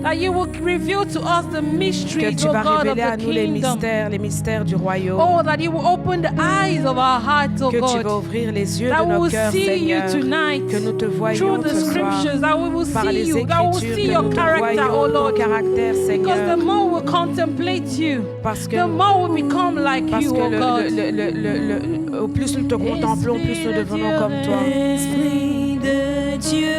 That you will reveal to us the Que mysteries, tu oh vas God, of révéler à the nous les kingdom. mystères du royaume. Oh, that you will open the eyes of our hearts, oh Que tu vas God. ouvrir les yeux That de we nos will cœurs, see you Seigneur. tonight Que nous te through voyions the ce soir scriptures. That we will par see les you. That we will Écritures. see Que your nous te character, oh voyions ton Lord. caractère, Because the Seigneur. more we contemplate you, Parce que the more we become like Parce you, que oh God. au plus nous te contemplons, plus nous devenons comme toi. Esprit de Dieu,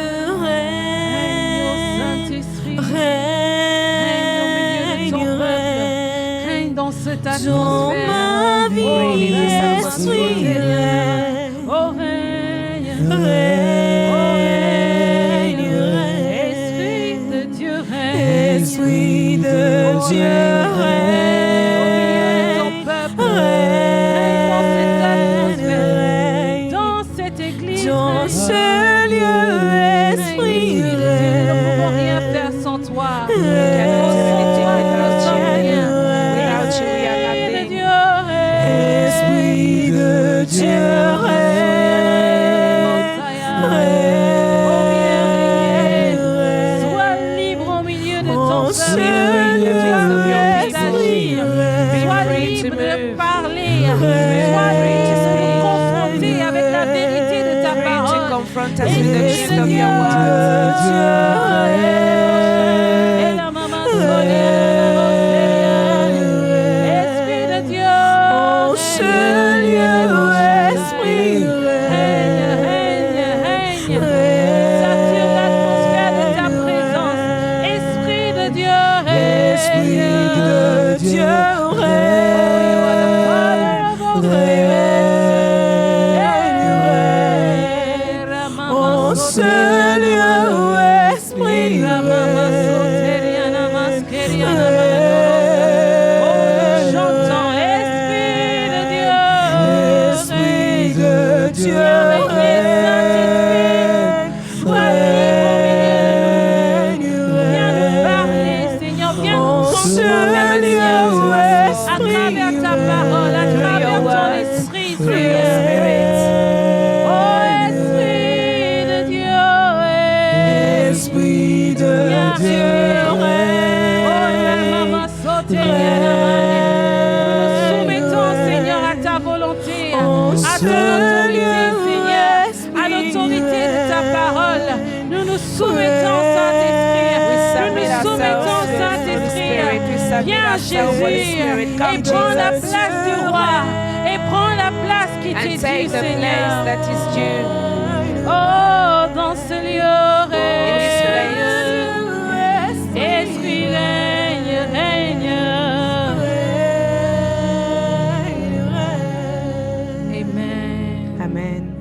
règne dans cette dans atmosphère. ma vie, Esprit, Oh, règne, Esprit de Dieu, règne. Esprit de Dieu, règne dans cette église, dans ce lieu, Esprit nous ne pouvons rien faire sans toi. Esprit de Dieu, sois libre au milieu de ton peuple. Sois libre de parler. Sois libre de confronter avec la vérité de ta parole. Confront us with the truth of your word. Et la maman Esprit de Dieu, règne. Sature l'atmosphère de ta présence. Esprit de Dieu, j'entends Esprit de Dieu, viens nous parler, Seigneur, viens nous confronter à travers ta parole, à travers ton esprit, Seigneur. Oh, Esprit de Dieu, Esprit de Dieu, oh, maman, sautez, nous soumettons, Seigneur, à ta volonté, à ton autorité, Seigneur, à l'autorité de ta parole. Nous nous soumettons, Saint-Esprit. Nous nous soumettons, Saint-Esprit. Viens, Jésus, et prends la place du roi, et prends la place qui t'est And take due, the place Seigneur. that is due. Oh, dans ce lieu, this Esprit règne. Amen. Amen.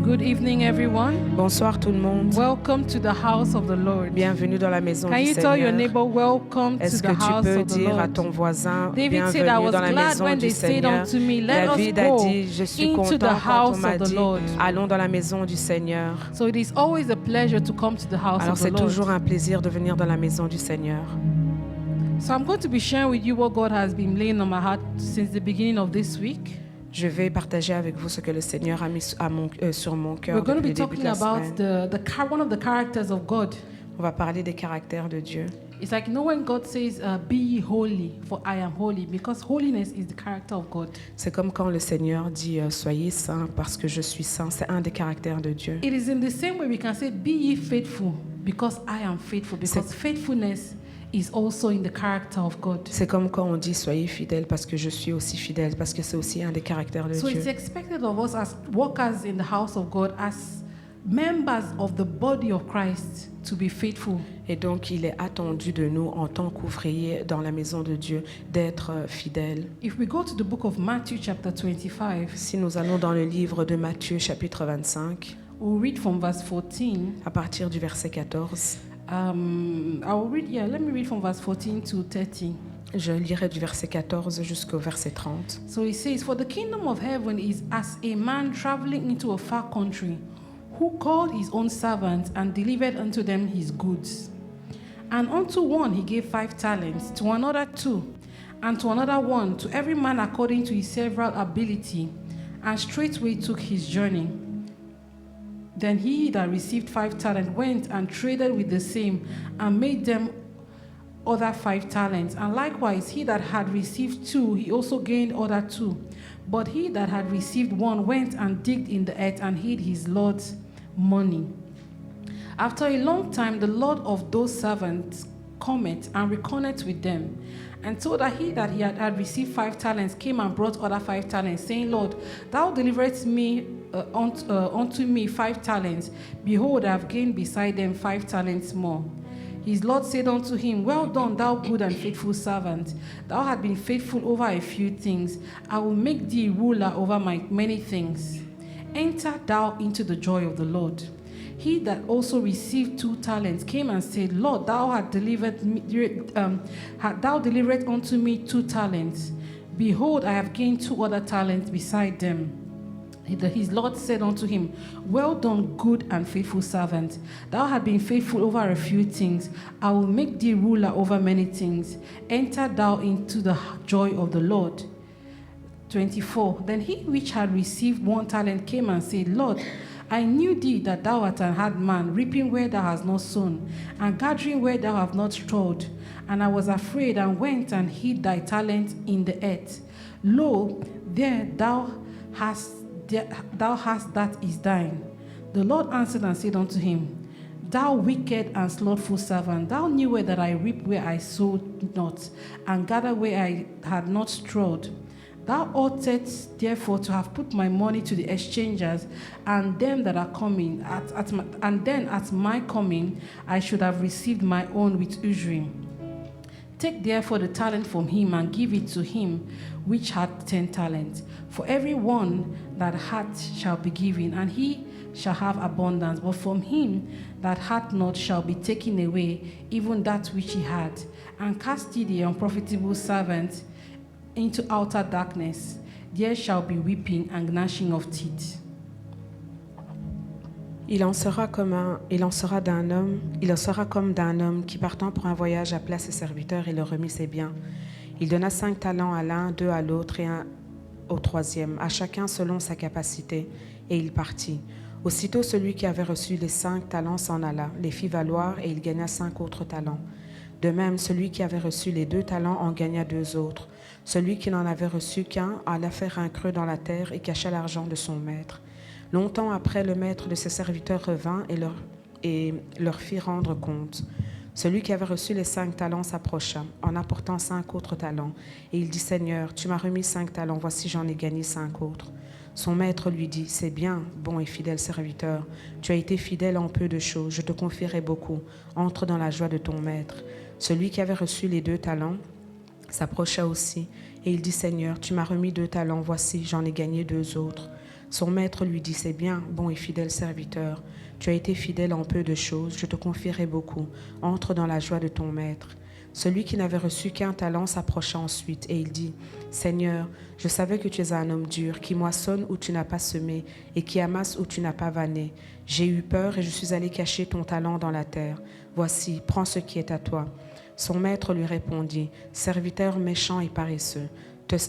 Good evening, everyone. Bonsoir tout le monde. Welcome to the house of the Lord. Bienvenue dans la maison Can du you tell your Seigneur. neighbor, welcome to Est-ce the que tu house peux of the dire à Lord? ton voisin, David said, I bienvenue was dans la glad maison when du they said Seigneur. unto me, let us David a go dit, je suis into content the quand on house m'a of the dit, Lord. allons dans la maison du Seigneur. So it is always a pleasure to come to the house Alors of the c'est Lord. toujours un plaisir de venir dans la maison du Seigneur. So I'm going to be sharing with you what God has been laying on my heart since the beginning of this week. Je vais partager avec vous ce que le Seigneur a mis sur mon cœur We're going to depuis be le début de talking la about semaine. one of the characters of God. On va parler des caractères de Dieu. It's like, when God says, be ye holy, for I am holy, because holiness is the character of God. C'est comme quand le Seigneur dit soyez saints parce que je suis saint. C'est un des caractères de Dieu. It is in the same way we can say, be ye faithful, because I am faithful, because faithfulness is also in the character of God. C'est comme quand on dit soyez fidèles parce que je suis aussi fidèle, parce que c'est aussi un des caractères de So Dieu. it's expected of us as workers in the house of God, as members of the body of Christ, to be faithful. Et donc il est attendu de nous en tant qu'ouvriers dans la maison de Dieu d'être fidèles. If we go to the book of Matthew chapter 25, Si nous allons dans le livre de Matthieu chapitre 25, we'll read from verse 14. à partir du verset 14, Let me read from verse 14 to 30. je lirai du verset 14 jusqu'au verset 30. So it says, for the kingdom of heaven is as a man traveling into a far country, who called his own servants and delivered unto them his goods. And unto one he gave 5 talents, to another 2, and to another 1, to every man according to his several ability. And straightway took his journey. Then he that received 5 talents went and traded with the same, and made them other 5 talents. And likewise, he that had received 2, he also gained other 2. But he that had received 1 went and digged in the earth and hid his Lord's money. After a long time, the Lord of those servants cometh and reckoneth with them. And so that he had received 5 talents came and brought other 5 talents, saying, Lord, thou deliveredst me unto me 5 talents. Behold, I have gained beside them 5 talents more. His Lord said unto him, Well done, thou good and faithful servant. Thou hast been faithful over a few things. I will make thee ruler over many things. Enter thou into the joy of the Lord. He that also received 2 talents came and said, Lord, thou hast delivered unto me 2 talents. Behold, I have gained 2 other talents beside them. His Lord said unto him, Well done, good and faithful servant. Thou hast been faithful over a few things. I will make thee ruler over many things. Enter thou into the joy of the Lord. 24. Then he which had received 1 talent came and said, Lord, I knew thee that thou art an hard man, reaping where thou hast not sown, and gathering where thou hast not strawed. And I was afraid, and went and hid thy talent in the earth. Lo, there thou hast that is thine. The Lord answered and said unto him, Thou wicked and slothful servant, thou knewest that I reap where I sowed not, and gather where I had not strawed. Thou oughtest therefore to have put my money to the exchangers, and them that are coming, and then at my coming I should have received my own with usury. Take therefore the talent from him, and give it to him which had 10 talents. For every one that hath shall be given, and he shall have abundance. But from him that hath not shall be taken away even that which he had. And cast ye the unprofitable servant into outer darkness. There shall be weeping and gnashing of teeth. Il en sera comme d'un homme qui, partant pour un voyage, appela ses serviteurs et leur remit ses biens. Il donna 5 talents à l'un, 2 à l'autre et 1 au 3e, à chacun selon sa capacité, et il partit. Aussitôt celui qui avait reçu les 5 talents s'en alla, les fit valoir, et il gagna 5 autres talents. De même, celui qui avait reçu les 2 talents en gagna 2 autres. Celui qui n'en avait reçu qu'un alla faire un creux dans la terre et cacha l'argent de son maître. Longtemps après, le maître de ses serviteurs revint et leur fit rendre compte. Celui qui avait reçu les 5 talents s'approcha, en apportant 5 autres talents, et il dit, Seigneur, tu m'as remis 5 talents, voici j'en ai gagné 5 autres. Son maître lui dit, c'est bien, bon et fidèle serviteur, tu as été fidèle en peu de choses, je te confierai beaucoup, entre dans la joie de ton maître. Celui qui avait reçu les 2 talents s'approcha aussi, et il dit, Seigneur, tu m'as remis 2 talents, voici j'en ai gagné 2 autres. Son maître lui dit, c'est bien, bon et fidèle serviteur, tu as été fidèle en peu de choses, je te confierai beaucoup, entre dans la joie de ton maître. Celui qui n'avait reçu qu'un talent s'approcha ensuite, et il dit, Seigneur, je savais que tu es un homme dur, qui moissonne où tu n'as pas semé, et qui amasse où tu n'as pas vanné. J'ai eu peur, et je suis allé cacher ton talent dans la terre. Voici, prends ce qui est à toi. Son maître lui répondit, serviteur méchant et paresseux,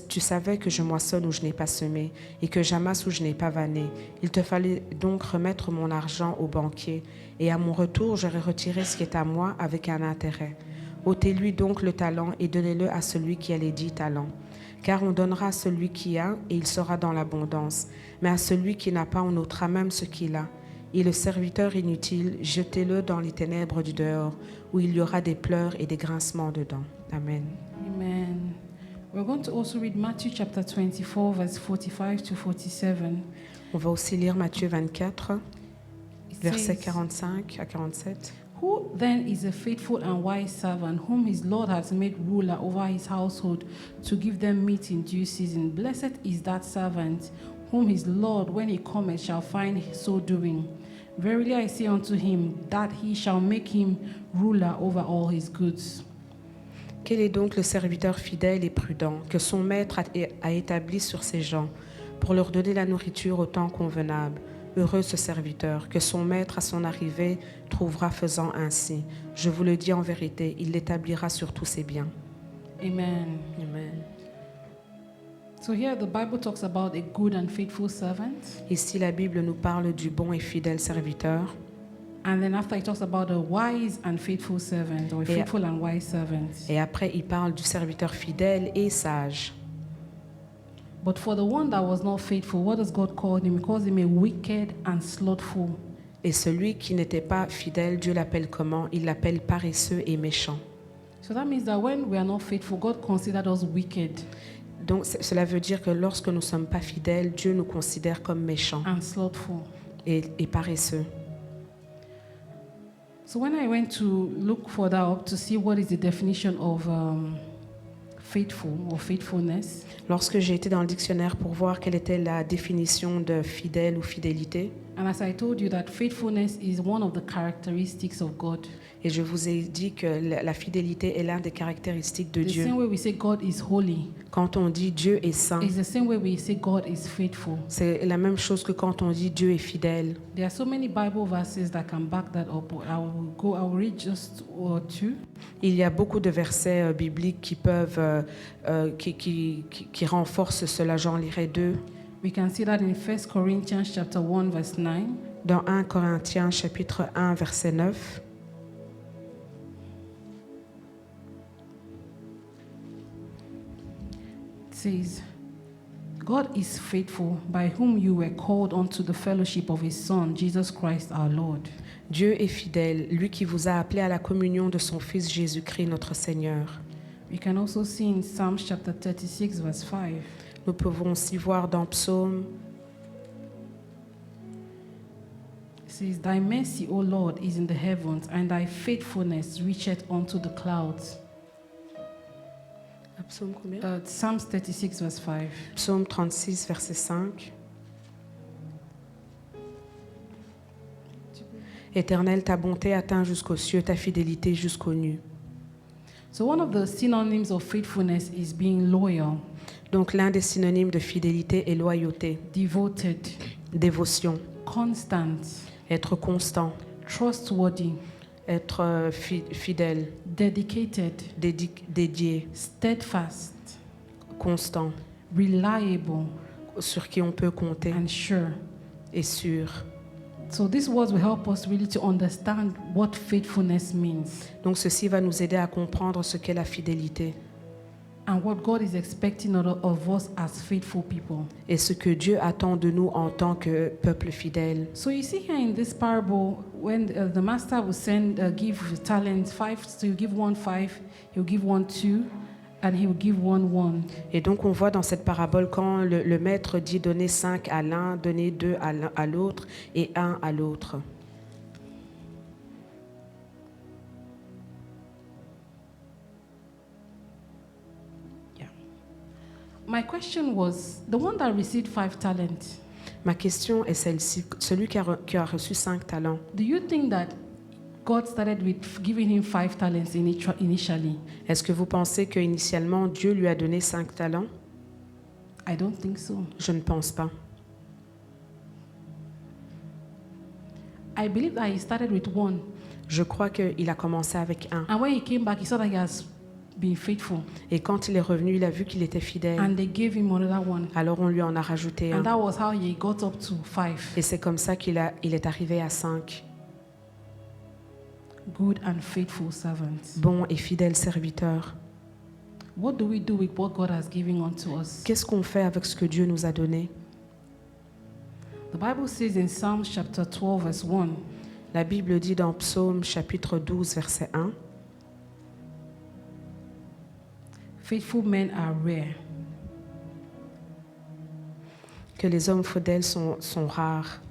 tu savais que je moissonne où je n'ai pas semé et que j'amasse où je n'ai pas vanné. Il te fallait donc remettre mon argent au banquier, et à mon retour, j'aurais retiré ce qui est à moi avec un intérêt. Ôtez-lui donc le talent et donnez-le à celui qui a les 10 talents. Car on donnera à celui qui a, et il sera dans l'abondance. Mais à celui qui n'a pas, on ôtera même ce qu'il a. Et le serviteur inutile, jetez-le dans les ténèbres du dehors, où il y aura des pleurs et des grincements dedans. Amen. Amen. We're going to also read Matthew chapter 24, verse 45 to 47. On va aussi lire Matthieu 24, It versets says, 45 à 47. Who then is a faithful and wise servant, whom his Lord has made ruler over his household, to give them meat in due season? Blessed is that servant, whom his Lord, when he cometh, shall find so doing. Verily I say unto him, that he shall make him ruler over all his goods. Quel est donc le serviteur fidèle et prudent que son maître a établi sur ses gens pour leur donner la nourriture au temps convenable? Heureux ce serviteur que son maître à son arrivée trouvera faisant ainsi. Je vous le dis en vérité, il l'établira sur tous ses biens. Amen. Amen. So here the Bible talks about a good and faithful servant. Ici, la Bible nous parle du bon et fidèle serviteur. And then after he talks about a wise and faithful servant, or a Et- faithful and wise servant. Et après, il parle du serviteur fidèle et sage. But for the one that was not faithful, what does God call him? He calls him a wicked and slothful. Et celui qui n'était pas fidèle, Dieu l'appelle comment? Il l'appelle paresseux et méchant. So that means that when we are not faithful, God considered us wicked Donc cela veut dire que lorsque nous ne sommes pas fidèles, Dieu nous considère comme méchants and slothful. et paresseux. So when I went to look further up to see what is the definition of faithful or faithfulness, Lorsque j'ai été dans le dictionnaire pour voir quelle était la définition de fidèle ou fidélité, and as I told you that faithfulness is one of the characteristics of God. et je vous ai dit que la fidélité est l'un des caractéristiques de The Dieu. same way we say God is holy, Quand on dit Dieu est saint, it's the same way we say God is faithful. c'est la même chose que quand on dit Dieu est fidèle. There are so many Bible verses that can back that up. I will read just two. Il y a beaucoup de versets bibliques qui peuvent, qui renforcent cela. J'en lirai deux. We can see that in 1 Corinthians chapter 1 verse 9. Dans 1 Corinthiens chapitre 1 verset 9. It says, God is faithful, by whom you were called unto the fellowship of his Son, Jesus Christ our Lord. Dieu est fidèle, lui qui vous a appelé à la communion de son Fils Jésus-Christ notre Seigneur. We can also see in Psalms chapter 36 verse 5. Nous pouvons aussi voir dans Psaume, It says, Thy mercy, O Lord, is in the heavens, and thy faithfulness reacheth unto the clouds. Psaume combien? Psalms 36 verse 5. Psaume 36 verset 5. Éternel, ta bonté atteint jusqu'aux cieux, ta fidélité jusqu'aux nues. So one of the synonyms of faithfulness is being loyal, Donc l'un des synonymes de fidélité est loyauté, devoted, dévotion, constant, être constant, trustworthy, être fidèle, dedicated, dédié, steadfast, constant, reliable, sur qui on peut compter and sure. et sûr. So these words will help us really to understand what faithfulness means Donc ceci va nous aider à comprendre ce qu'est la fidélité and what God is expecting of us as faithful people. et ce que Dieu attend de nous en tant que peuple fidèle. So you see here in this parable, when the master will give talents 5, so he'll give 1 5, he'll give 1 2, and he'll give 1 1. Et donc on voit dans cette parabole quand le maître dit donner 5 à l'un, donner 2 à l'autre et 1 à l'autre. My question was, the one that received 5 talents, Ma question est celle-ci, celui qui a reçu 5 talents, do you think that God started with giving him 5 talents initially? est-ce que vous pensez qu'initialement Dieu lui a donné 5 talents? I don't think so. Je ne pense pas. I believe that he started with 1. Je crois qu'il a commencé avec 1. And when he came back, he saw that he has been faithful. Et quand il est revenu, il a vu qu'il était fidèle. And they gave him another 1. Alors on lui en a rajouté And un. that was how he got up to 5. Et c'est comme ça qu'il est arrivé à 5. Good and faithful servants. Bon et fidèle serviteur. What do we do with what God has given unto us? Qu'est-ce qu'on fait avec ce que Dieu nous a donné? The Bible says in Psalms chapter 12 verse 1, La Bible dit dans Psaume chapitre 12 verset 1, faithful men are rare. que les hommes fidèles sont rares.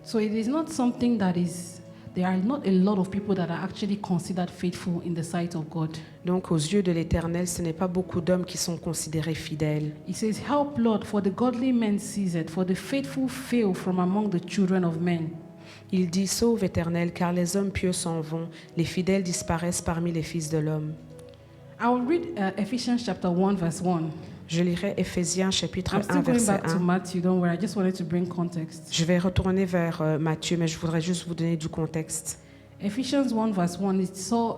So it is not something that is, there are not a lot of people that are actually considered faithful in the sight of God. Donc aux yeux de l'Éternel, ce n'est pas beaucoup d'hommes qui sont considérés fidèles. It says, help Lord, for the godly men cease it, for the faithful fail from among the children of men. Il dit, sauve Éternel, car les hommes pieux s'en vont, les fidèles disparaissent parmi les fils de l'homme. I will read Ephesians chapter 1 verse 1. Je lirai Éphésiens chapitre I'm 1 still going verset back to 1. Matthew, don't worry, I just wanted to bring context. Je vais retourner vers Matthieu, mais je voudrais juste vous donner du contexte. Ephesians 1 verse 1, it's so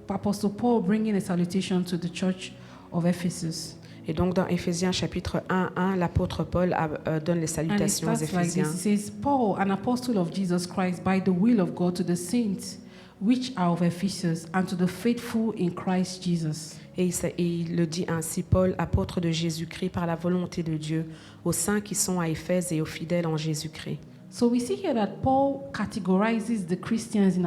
Apostle Paul bringing a salutation to the church of Ephesus. Et donc dans Éphésiens chapitre 1, l'apôtre Paul donne les And it salutations aux starts like Éphésiens. this. It says, Paul, an apostle of Jesus Christ, by the will of God, to the saints which are of Ephesus, and to the faithful in Christ Jesus. Et il le dit ainsi, Paul, apôtre de Jésus-Christ par la volonté de Dieu, aux saints qui sont à Éphèse et aux fidèles en Jésus-Christ. So we see here that Paul categorizes the Christians in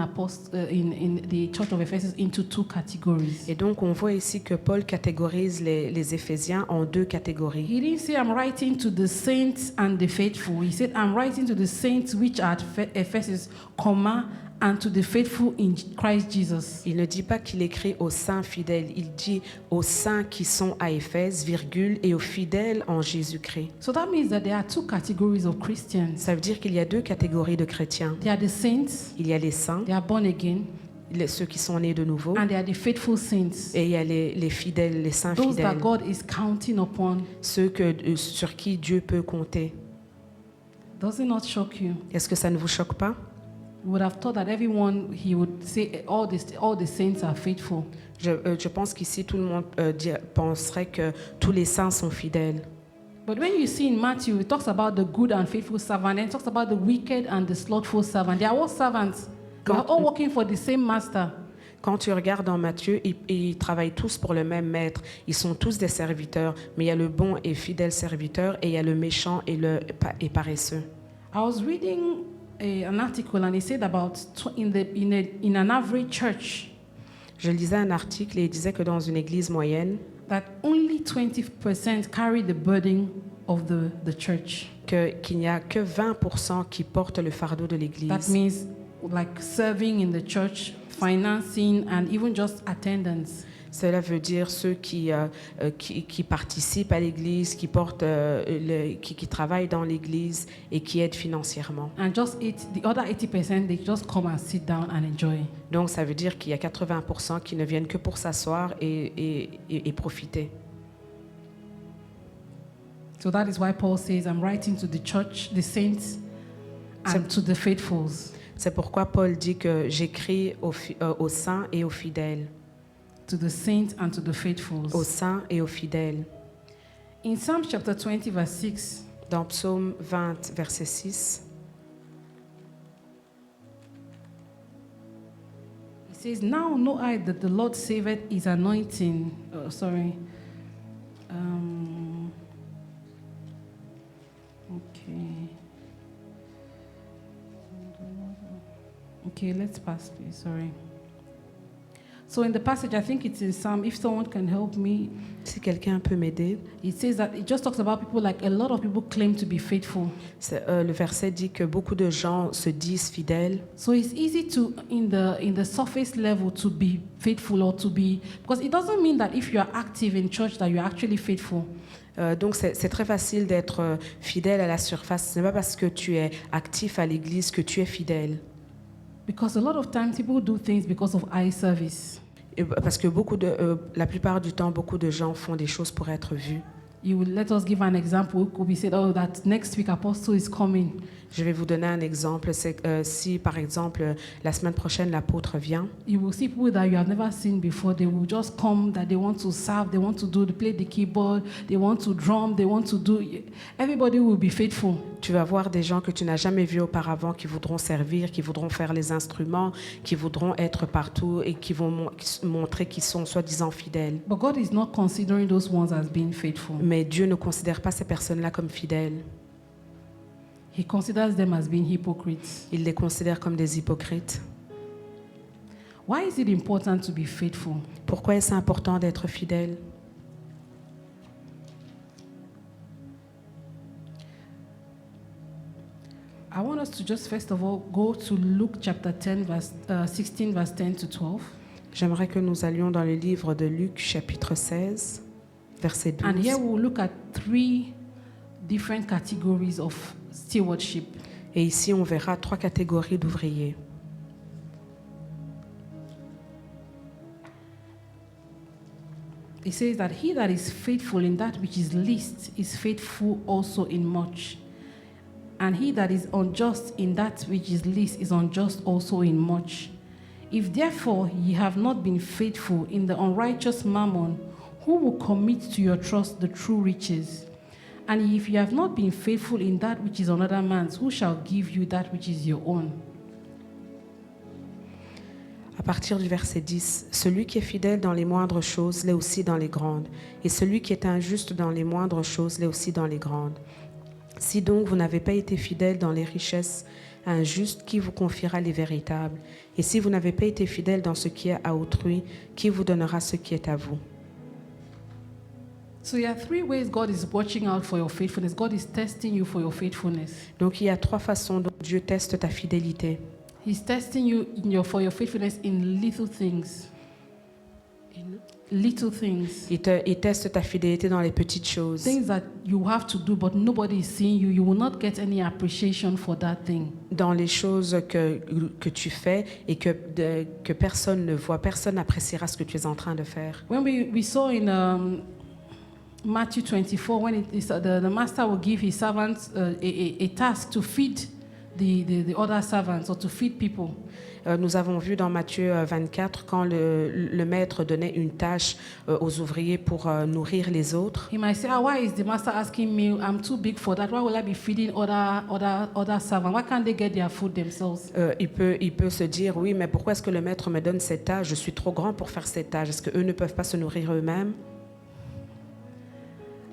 the church of Ephesus into two categories. Et donc on voit ici que Paul catégorise les Éphésiens en deux catégories. He didn't say, I'm writing to the saints and the faithful. He said, I'm writing to the saints which are at Ephesus, comma, and to the faithful in Christ Jesus. Il ne dit pas qu'il écrit aux saints fidèles, il dit aux saints qui sont à Éphèse, virgule, et aux fidèles en Jésus-Christ. So that means that there are two categories of Christians. Ça veut dire qu'il y a deux catégories de chrétiens. There are the saints, Il y a les saints, they are born again, ceux qui sont nés de nouveau, and there are the faithful saints. et il y a les fidèles, les saints Those that fidèles, God is counting upon. ceux sur qui Dieu peut compter. Does it not shock you? Est-ce que ça ne vous choque pas? You would have thought that everyone, he would say, all the saints are faithful. Je pense qu'ici, tout le monde penserait que tous les saints sont fidèles. But when you see in Matthew, it talks about the good and faithful servant, and it talks about the wicked and the slothful servant. They are all servants. They are all working for the same master. Quand tu regardes dans Matthieu, ils travaillent tous pour le même maître. Ils sont tous des serviteurs, mais il y a le bon et fidèle serviteur et il y a le méchant et paresseux. I was reading an article, and it said about in an average church Je lisais un article et il disait que dans une église moyenne, that only 20% carry the burden of the church. qu'il n'y a que 20% qui portent le fardeau de That l'église. means like serving in the church, financing, and even just attendance. Cela veut dire ceux qui participent à l'église, qui portent, qui travaillent dans l'église et qui aident financièrement. And just the other 80%, they just come and sit down and enjoy. Donc ça veut dire qu'il y a 80% qui ne viennent que pour s'asseoir et profiter. So that is why Paul says, I'm writing to the church, the saints, and to the faithfuls. C'est pourquoi Paul dit que j'écris aux saints et aux fidèles. To the saints and to the faithfuls. Aux saints et aux fidèles. In Psalm chapter 20, verse 6, Dans Psaume 20, verset 6, it says, Now know I that the Lord saveth his anointing. Okay, let's pass, please. Sorry. So in the passage, I think it's in Psalm, if someone can help me, si quelqu'un peut m'aider, it says that it just talks about people, like a lot of people claim to be faithful. le verset dit que beaucoup de gens se disent fidèles. So it's easy to, in the surface level, to be faithful or to be, because it doesn't mean that if you are active in church that you are actually faithful. Donc c'est très facile d'être fidèle à la surface. Ce n'est pas parce que tu es actif à l'église que tu es fidèle. Because a lot of times people do things because of eye service. Parce que la plupart du temps, beaucoup de gens font des choses pour être vus. You will let us give an example. It could be said, oh, that next week Apostle is coming. Je vais vous donner un exemple. C'est si, par exemple, la semaine prochaine, l'apôtre vient, You will see people that you have never seen before. They will just come, that they want to serve, they want to play the keyboard, they want to drum, they want to do. Everybody will be faithful. tu vas voir des gens que tu n'as jamais vus auparavant qui voudront servir, qui voudront faire les instruments, qui voudront être partout et qui vont montrer qu'ils sont soi-disant fidèles. But God is not considering those ones as being faithful. Mais Dieu ne considère pas ces personnes-là comme fidèles. He considers them as being hypocrites. Il les considère comme des hypocrites. Why is it important to be faithful? Pourquoi est-ce important d'être fidèle? I want us to just first of all go to Luke chapter 10, verse 16, verse 10 to 12. J'aimerais que nous allions dans le livre de Luc, chapitre 16, verset 12. And here we'll look at 3 different categories of stewardship. Et ici, on verra 3 catégories d'ouvriers. It says that he that is faithful in that which is least is faithful also in much. And he that is unjust in that which is least is unjust also in much. If therefore ye have not been faithful in the unrighteous mammon, Who will commit to your trust the true riches? And if you have not been faithful in that which is another man's, who shall give you that which is your own? À partir du verset 10, celui qui est fidèle dans les moindres choses l'est aussi dans les grandes, et celui qui est injuste dans les moindres choses l'est aussi dans les grandes. Si donc vous n'avez pas été fidèle dans les richesses, un juste, qui vous confiera les véritables? Et si vous n'avez pas été fidèle dans ce qui est à autrui, qui vous donnera ce qui est à vous? So there are three ways God is watching out for your faithfulness. God is testing you for your faithfulness. Donc il y a 3 façons dont Dieu teste ta fidélité. He's testing you for your faithfulness in little things. Little things. Il teste ta fidélité dans les petites choses. Things that you have to do, but nobody is seeing you. You will not get any appreciation for that thing. Dans les choses que tu fais et que personne ne voit, personne n'appréciera ce que tu es en train de faire. When we saw in Matthew 24, when the master will give his servants a task to feed the other servants or to feed people. Nous avons vu dans Matthieu 24 quand le maître donnait une tâche aux ouvriers pour nourrir les autres. He might say, why is the master asking me? I'm too big for that. Why will I be feeding other servants? Why can't they get their food themselves? Il peut se dire, oui, mais pourquoi est-ce que le maître me donne cette tâche? Je suis trop grand pour faire cette tâche. Est-ce qu'eux ne peuvent pas se nourrir eux-mêmes?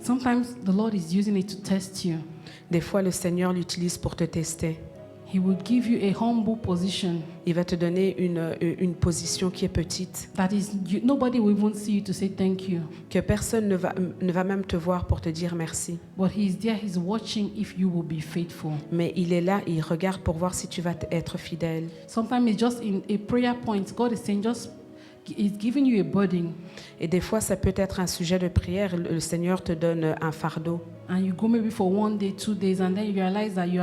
Sometimes the Lord is using it to test you. Des fois, le Seigneur l'utilise pour te tester. He will give you a humble position. Il va te donner une position qui est petite, That is, nobody will even see you to say thank you. que personne ne va même te voir pour te dire merci. But He's there, He's watching if you will be faithful. Mais il est là, il regarde pour voir si tu vas être fidèle. Sometimes it's just in a prayer point. God is saying, He's giving you a burden. Et des fois, ça peut être un sujet de prière. Le Seigneur te donne un fardeau. And you go maybe for 1 day, 2 days, and then you realize that you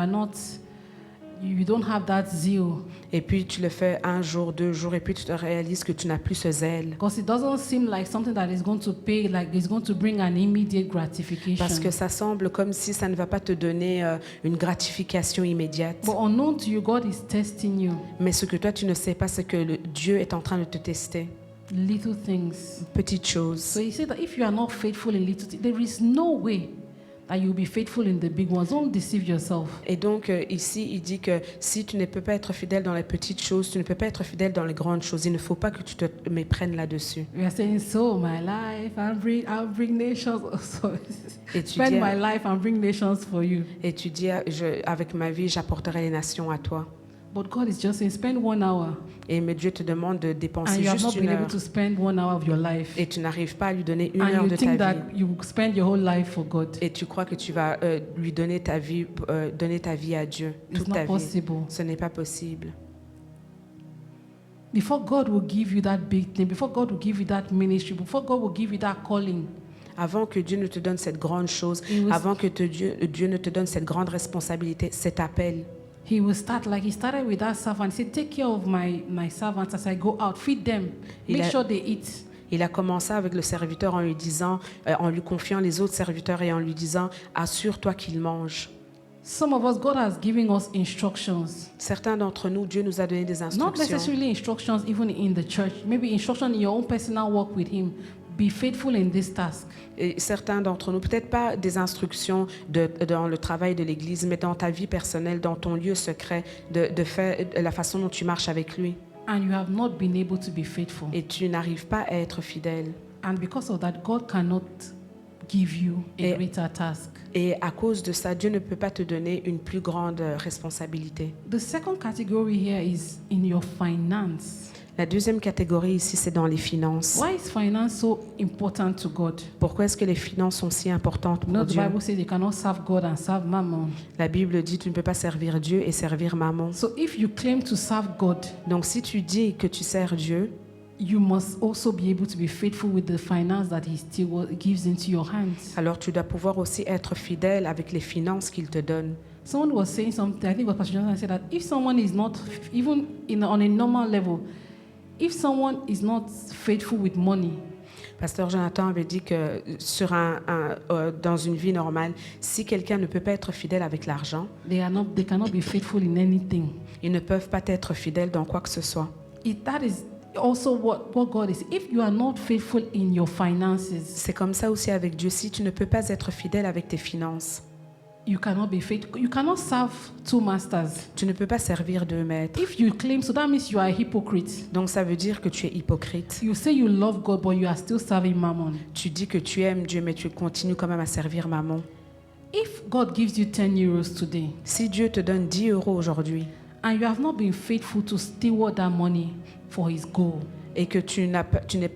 don't have that zeal. Et puis tu le fais 1 jour, 2 jours, et puis tu te réalises que tu n'as plus ce zèle. Because it doesn't seem like something that is going to pay, like it's going to bring an immediate gratification. Parce que ça semble comme si ça ne va pas te donner une gratification immédiate. But unknown to you, God is testing you. Mais ce que toi tu ne sais pas, c'est que Dieu est en train de te tester. Little things. Petites choses. So he said that if you are not faithful in little things, there is no way that you'll be faithful in the big ones. Don't deceive yourself. Et donc ici, il dit que si tu ne peux pas être fidèle dans les petites choses, tu ne peux pas être fidèle dans les grandes choses. Il ne faut pas que tu te méprennes là-dessus. We are saying, so my life, I'll bring nations. So Et tu spend dis, my life and bring nations for you. et tu dis avec ma vie, j'apporterai les nations à toi. But God is just saying, spend 1 hour. Mais Dieu te demande de And dépenser you have not juste been 1 able heure. to spend 1 hour of your life. Et tu n'arrives pas à lui donner 1 heure And de you ta think vie. that you spend your whole life for God. Et tu crois que tu vas lui donner ta vie à Dieu, It's toute not ta vie. possible. Ce n'est pas possible. Before God will give you that big thing, before God will give you that ministry, before God will give you that calling, Avant que Dieu ne te donne cette grande chose, It was- avant que Dieu ne te donne cette grande responsabilité, cet appel, He will start like he started with that servant. He said, take care of my servants as I go out. Feed them. Make sure they eat. il a commencé avec le serviteur en lui disant, en lui confiant les autres serviteurs et en lui disant, assure-toi qu'ils mangent. Some of us, God has given us instructions. Certains d'entre nous, Dieu nous a donné des Not instructions. necessarily instructions even in the church. Maybe instruction in your own personal walk with Him. Be faithful in this task. Et certains d'entre nous, peut-être pas des instructions dans le travail de l'Église, mais dans ta vie personnelle, dans ton lieu secret, de faire la façon dont tu marches avec lui. And you have not been able to be faithful. Et tu n'arrives pas à être fidèle. And because of that, God cannot give you a Et- greater task. Et à cause de ça, Dieu ne peut pas te donner une plus grande responsabilité. The second category here is in your finance. La deuxième catégorie ici, c'est dans les finances. Why is finance so important to God? Pourquoi est-ce que les finances sont si importantes You know, pour the Dieu? Bible says you cannot serve God and serve mammon. La Bible dit tu ne peux pas servir Dieu et servir maman. So if you claim to serve God, Donc si tu dis que tu sers Dieu, you must also be able to be faithful with the finance that He still gives into your hands. alors tu dois pouvoir aussi être fidèle avec les finances qu'il te donne. Someone was saying something, I think it was Pastor Johnson, said that if someone is not, even on a normal level, if someone is not faithful with money, Pasteur Jonathan avait dit que dans une vie normale, si quelqu'un ne peut pas être fidèle avec l'argent, they cannot be faithful in anything. ils ne peuvent pas être fidèles dans quoi que ce soit. That is also what God is. If you are not faithful in your finances, C'est comme ça aussi avec Dieu. Si tu ne peux pas être fidèle avec tes finances, you cannot be faithful. You cannot serve two masters. tu ne peux pas servir deux maîtres. If you claim, so that means you are a hypocrite. Donc ça veut dire que tu es hypocrite. You say you love God, but you are still serving mammon. Tu dis que tu aimes Dieu, mais tu continues quand même à servir maman. If God gives you 10 euros today, Si Dieu te donne 10 euros aujourd'hui and you have not been faithful to steward that money for His goal, et que tu n'es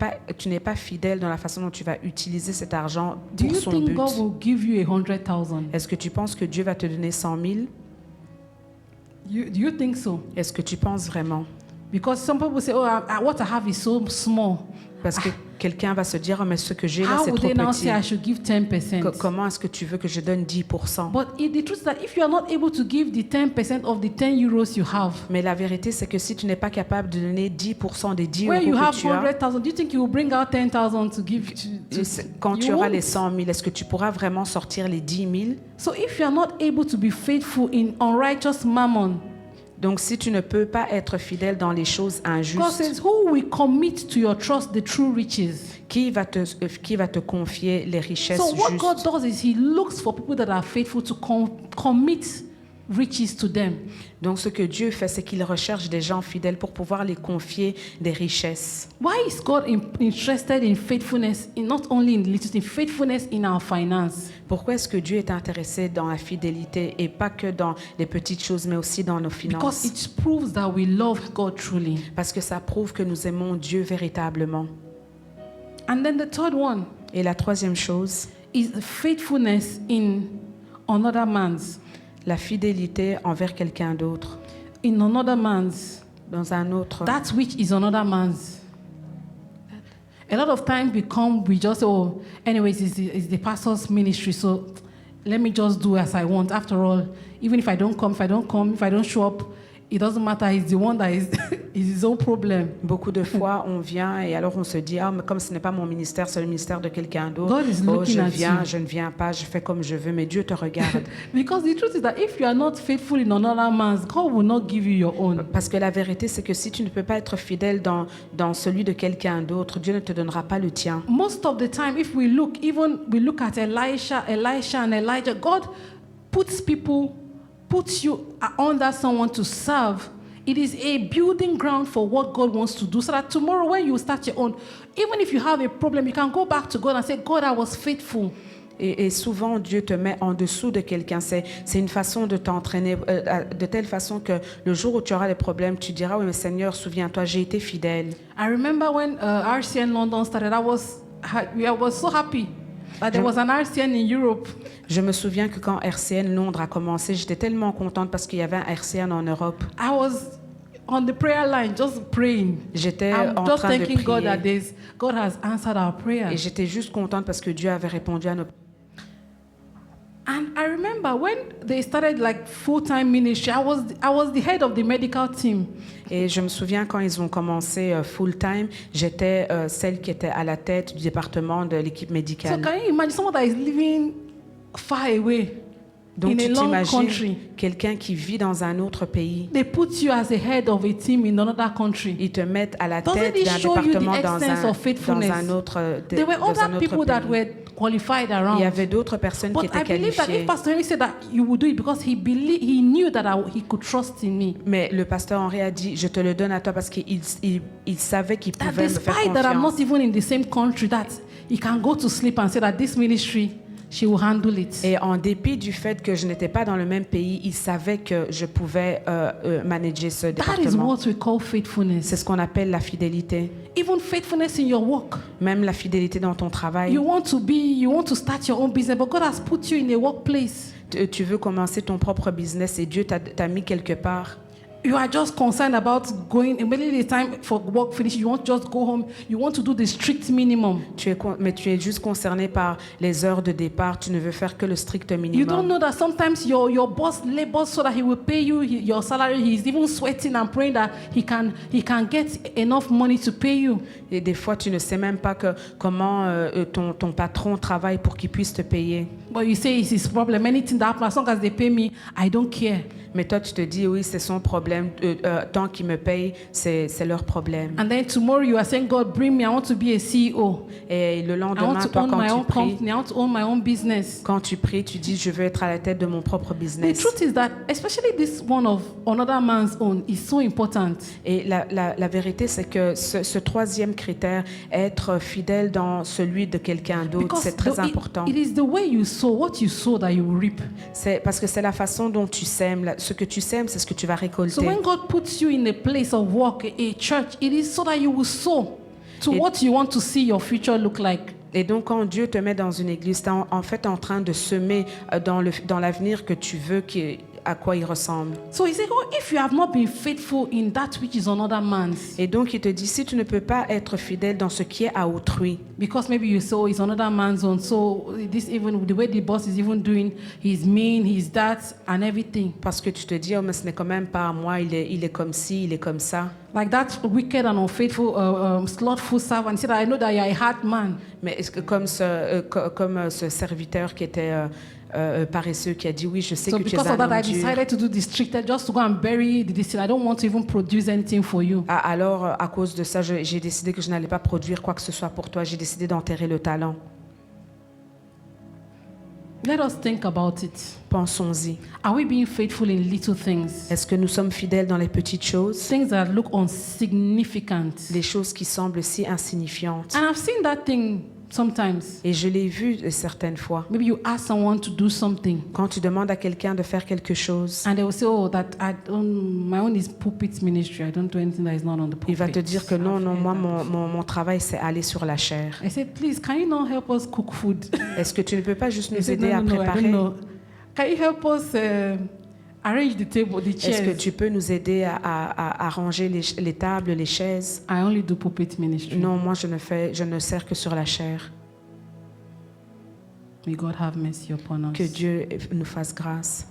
pas fidèle dans la façon dont tu vas utiliser cet argent do pour you son think but, God will give you 100,000? est-ce que tu penses que Dieu va te donner 100 000? Do you think so? Est-ce que tu penses vraiment? Because some people say, "Oh, what I have is so small." Parce que quelqu'un va se dire, oh, mais ce que j'ai là, How c'est would trop they now petit. say I should give 10%? Comment est-ce que tu veux que je donne 10%? But the truth is that if you are not able to give the 10% of the 10 euros you have, Mais la vérité, c'est que si tu n'es pas capable de donner 10% des 10 when you euros have que tu as, 100,000, do you think you will bring out 10,000 to give quand you tu auras won't. les 100 000, est-ce que tu pourras vraiment sortir les 10 000? So if you are not able to be faithful in unrighteous mammon, Donc, si tu ne peux pas être fidèle dans les choses God injustes, says, "Who will commit to your trust the true riches?" qui va te confier les richesses So what God justes? does is He looks for people that are faithful to commit riches to them. Donc, ce que Dieu fait, c'est qu'il recherche des gens fidèles pour pouvoir les confier des richesses. Why is God interested in faithfulness, in not only in little things, faithfulness in our finance? Pourquoi est-ce que Dieu est intéressé dans la fidélité et pas que dans les petites choses, mais aussi dans nos Because finances? it proves that we love God truly. Parce que ça prouve que nous aimons Dieu véritablement. And then the third one Et la troisième chose, is faithfulness in another man's. la fidélité envers quelqu'un d'autre, In another man's. dans un autre. That which is another man's. A lot of times we just say, oh, anyways, it's the pastor's ministry, so let me just do as I want. After all, even if I don't come, if I don't show up, it doesn't matter. He's the one that is his own problem. Beaucoup de fois, on vient et alors on se dit, ah, mais comme ce n'est pas mon ministère, c'est le ministère de quelqu'un d'autre. God is Oh, looking at you. je ne viens pas, je fais comme je veux, mais Dieu te regarde. Because the truth is that if you are not faithful in another man's, God will not give you your own. Parce que la vérité, c'est que si tu ne peux pas être fidèle dans celui de quelqu'un d'autre, Dieu ne te donnera pas le tien. Most of the time, if we look at Elisha and Elijah, God puts you under someone to serve. It is a building ground for what God wants to do, so that tomorrow when you start your own, even if you have a problem, you can go back to God and say, God, I was faithful. Et souvent, Dieu te met en dessous de quelqu'un. C'est une façon de t'entraîner de telle façon que le jour où tu auras des problèmes, tu diras, oui, mais Seigneur, souviens-toi, j'ai été fidèle. I remember when RCN London started, I was so happy that there was an RCN in Europe. Je me souviens que quand RCN Londres a commencé, j'étais tellement contente parce qu'il y avait un RCN en Europe. I was on the prayer line just praying. J'étais I'm en just train de thanking God that prier. God has answered our prayer. Et j'étais juste contente parce que Dieu avait répondu à nos prières. And I remember when they started like full-time ministry, I was the head of the medical team. Et je me souviens quand ils ont commencé full-time, j'étais celle qui était à la tête du département de l'équipe So médicale. can you imagine someone that is living far away Donc in a tu long t'imagines country? quelqu'un qui vit dans un autre pays. They put you as a head of a team in another country. Ils te mettent à la Doesn't tête it d'un show you the département extent of faithfulness? dans un autre There were dans un other autre people that pays. were qualified Il around. y avait d'autres personnes qui But étaient I believe that qualifiées. if Pastor Henry said that you would do it because he knew that he could trust in me. Mais le pasteur Henri a dit, je te le donne à toi parce qu'il savait qu'il That pouvait me faire despite that I'm confiance. not even in the same country, that he can go to sleep and say that this ministry, she will handle it. Et en dépit du fait que je n'étais pas dans le même pays, il savait que je pouvais manager ce That is département. what we call faithfulness. C'est ce qu'on appelle la fidélité. Even faithfulness in your work. Même la fidélité dans ton travail. You want to start your own business, but God has put you in a workplace. Tu veux commencer ton propre business et Dieu t'a mis quelque part. You are just concerned about going, immediately the time for work finish, you want to just go home. You want to do the strict minimum. Mais tu es juste concerné par les heures de départ. Tu ne veux faire que le strict You don't minimum. know that sometimes your boss labors so that he will pay you your salary. He's even sweating and praying that he can get enough money to pay you. Et des fois, tu ne sais même pas comment ton patron travaille pour qu'il puisse te payer. But you say it's his problem. Anything that happens, as long as they pay me, I don't care. Mais toi, tu te dis, oui, c'est son problème. problème. Tant qu'ils me payent, c'est leur problème. And then tomorrow you are saying, God, bring me, I want to be a CEO. Et le I lendemain, want to toi, own my own quand tu pries, company. I want to own my own business. quand tu pries, tu dis, je veux être à la tête de mon propre The business. truth is that, especially this one of another man's own, is so important. Et la vérité, c'est que ce troisième critère, être fidèle dans celui de quelqu'un d'autre, c'est très important. It is the way you sow, what you sow that you will reap. C'est parce que c'est la façon dont tu sèmes. Ce que tu sèmes, c'est ce que tu vas So récolter. when God puts you in a place of work, a church, it is so that you will sow to Et- what you want to see your future look like. Et donc, quand Dieu te met dans une église, tu es en fait en train de semer dans l'avenir que tu veux, à quoi il ressemble. So he said, oh, if you have not been faithful in that which is another man's, Et donc, il te dit, si tu ne peux pas être fidèle dans ce qui est à autrui, because maybe you say, oh, it's another man's own, so this even the way the boss is even doing, he's mean, he's that, and everything. parce que tu te dis, oh, mais ce n'est quand même pas à moi, il est comme ci, il est comme ça. Like that wicked and unfaithful, slothful servant. He said, I know that you're a hard man. Mais est-ce que comme ce serviteur qui était paresseux, qui a dit, oui, je sais So que tu es because of un that, I homme dur. decided to do this trick, just to go and bury the distillery. I don't want to even produce anything for you. Alors, à cause de ça, j'ai décidé que je n'allais pas produire quoi que ce soit pour toi. J'ai décidé d'enterrer le talent. Let us think about it. Pensons-y. Are we being faithful in little things? Est-ce que nous sommes fidèles dans les petites choses, Things that look insignificant. les choses qui semblent si insignifiantes? And I've seen that thing sometimes. Et je l'ai vu certaines fois. Maybe you ask someone to do something, Quand tu demandes à quelqu'un de faire quelque chose, and they will say, "Oh, my own is pulpit ministry. I don't do anything that is not on the pulpit." il va te dire que non, I've non, heard moi, that. mon travail, c'est aller sur la chair. I said, "Please, can you not help us cook food?" Est-ce que tu ne peux pas juste They nous said, aider à I préparer? don't know. Can you help us arrange the table, the Est-ce que chairs? tu peux nous aider à ranger les tables, les chaises? I only do pulpit ministry. Non, moi, je ne sers que sur la chair. May God have mercy upon Que us. Dieu nous fasse grâce.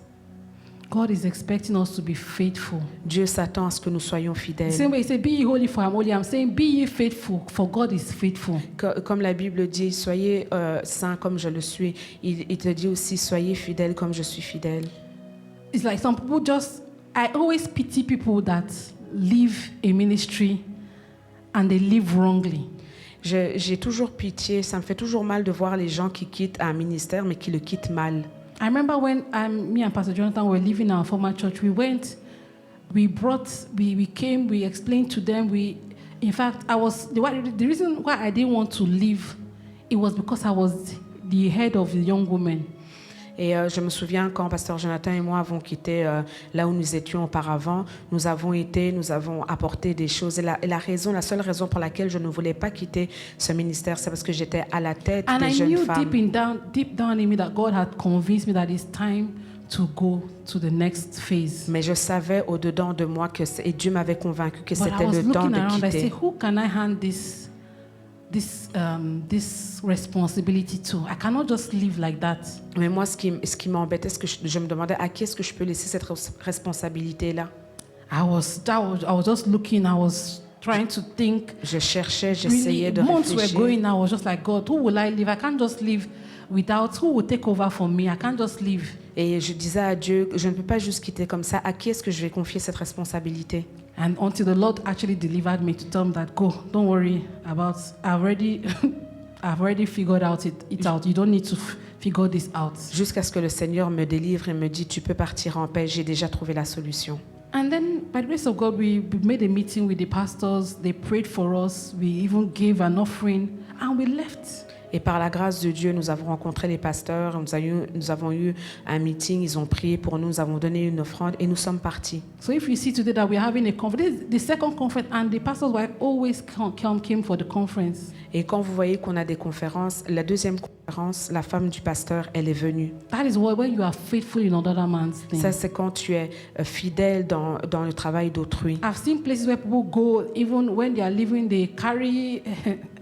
God is expecting us to be faithful. Dieu s'attend à ce que nous soyons The fidèles. same way he said, "Be ye holy, for I am holy." I'm saying, "Be ye faithful, for God is faithful." Comme la Bible dit, soyez saints comme je le suis. Il te dit aussi, soyez fidèles comme je suis fidèle. It's like some people I always pity people that leave a ministry and they live wrongly. J'ai toujours pitié, ça me fait toujours mal de voir les gens qui quittent un ministère, mais qui le quittent mal. I remember when me and Pastor Jonathan were leaving our former church, we came, we explained to them, in fact, the reason why I didn't want to leave, it was because I was the head of the young women. Et je me souviens quand Pasteur Jonathan et moi avons quitté là où nous étions auparavant, nous avons apporté des choses. Et la seule raison pour laquelle je ne voulais pas quitter ce ministère, c'est parce que j'étais à la tête And des I jeunes knew femmes. deep down in me that God had convinced me that it's time to go to the next phase. Mais je savais au-dedans de moi et Dieu m'avait convaincu que But I c'était was le temps looking de around, I quitter. said, who can I hand this responsibility to? I cannot just live like that. Mais moi, ce qui m'embêtait, c'est que je me demandais à qui est-ce que je peux laisser cette responsabilité-là. I was just looking, I was trying to think. Je cherchais, j'essayais de Months were réfléchir. going, I was just like, God, who will I live? I can't just live without, who will take over for me? I can't just live. Et je disais à Dieu, je ne peux pas juste quitter comme ça. À qui est-ce que je vais confier cette responsabilité? And until the Lord actually delivered me to tell me that, go, don't worry about, I've already figured it out. You don't need to figure this out. Jusqu'à ce que le Seigneur me délivre et me dit, tu peux partir en paix, j'ai déjà trouvé la solution. And then, by the grace of God, we made a meeting with the pastors. They prayed for us. We even gave an offering, and we left. Et par la grâce de Dieu, nous avons rencontré les pasteurs, nous avons eu un meeting, ils ont prié pour nous, nous avons donné une offrande et nous sommes partis. So if you see today that we're having a conference, the second conference, and the pastors were always came for the conference. Et quand vous voyez qu'on a des conférences, la deuxième conférence, la femme du pasteur, elle est venue. That is when you are faithful in another man's thing. Ça, c'est quand tu es fidèle dans le travail d'autrui. I've seen places where people go, even when they are leaving, they carry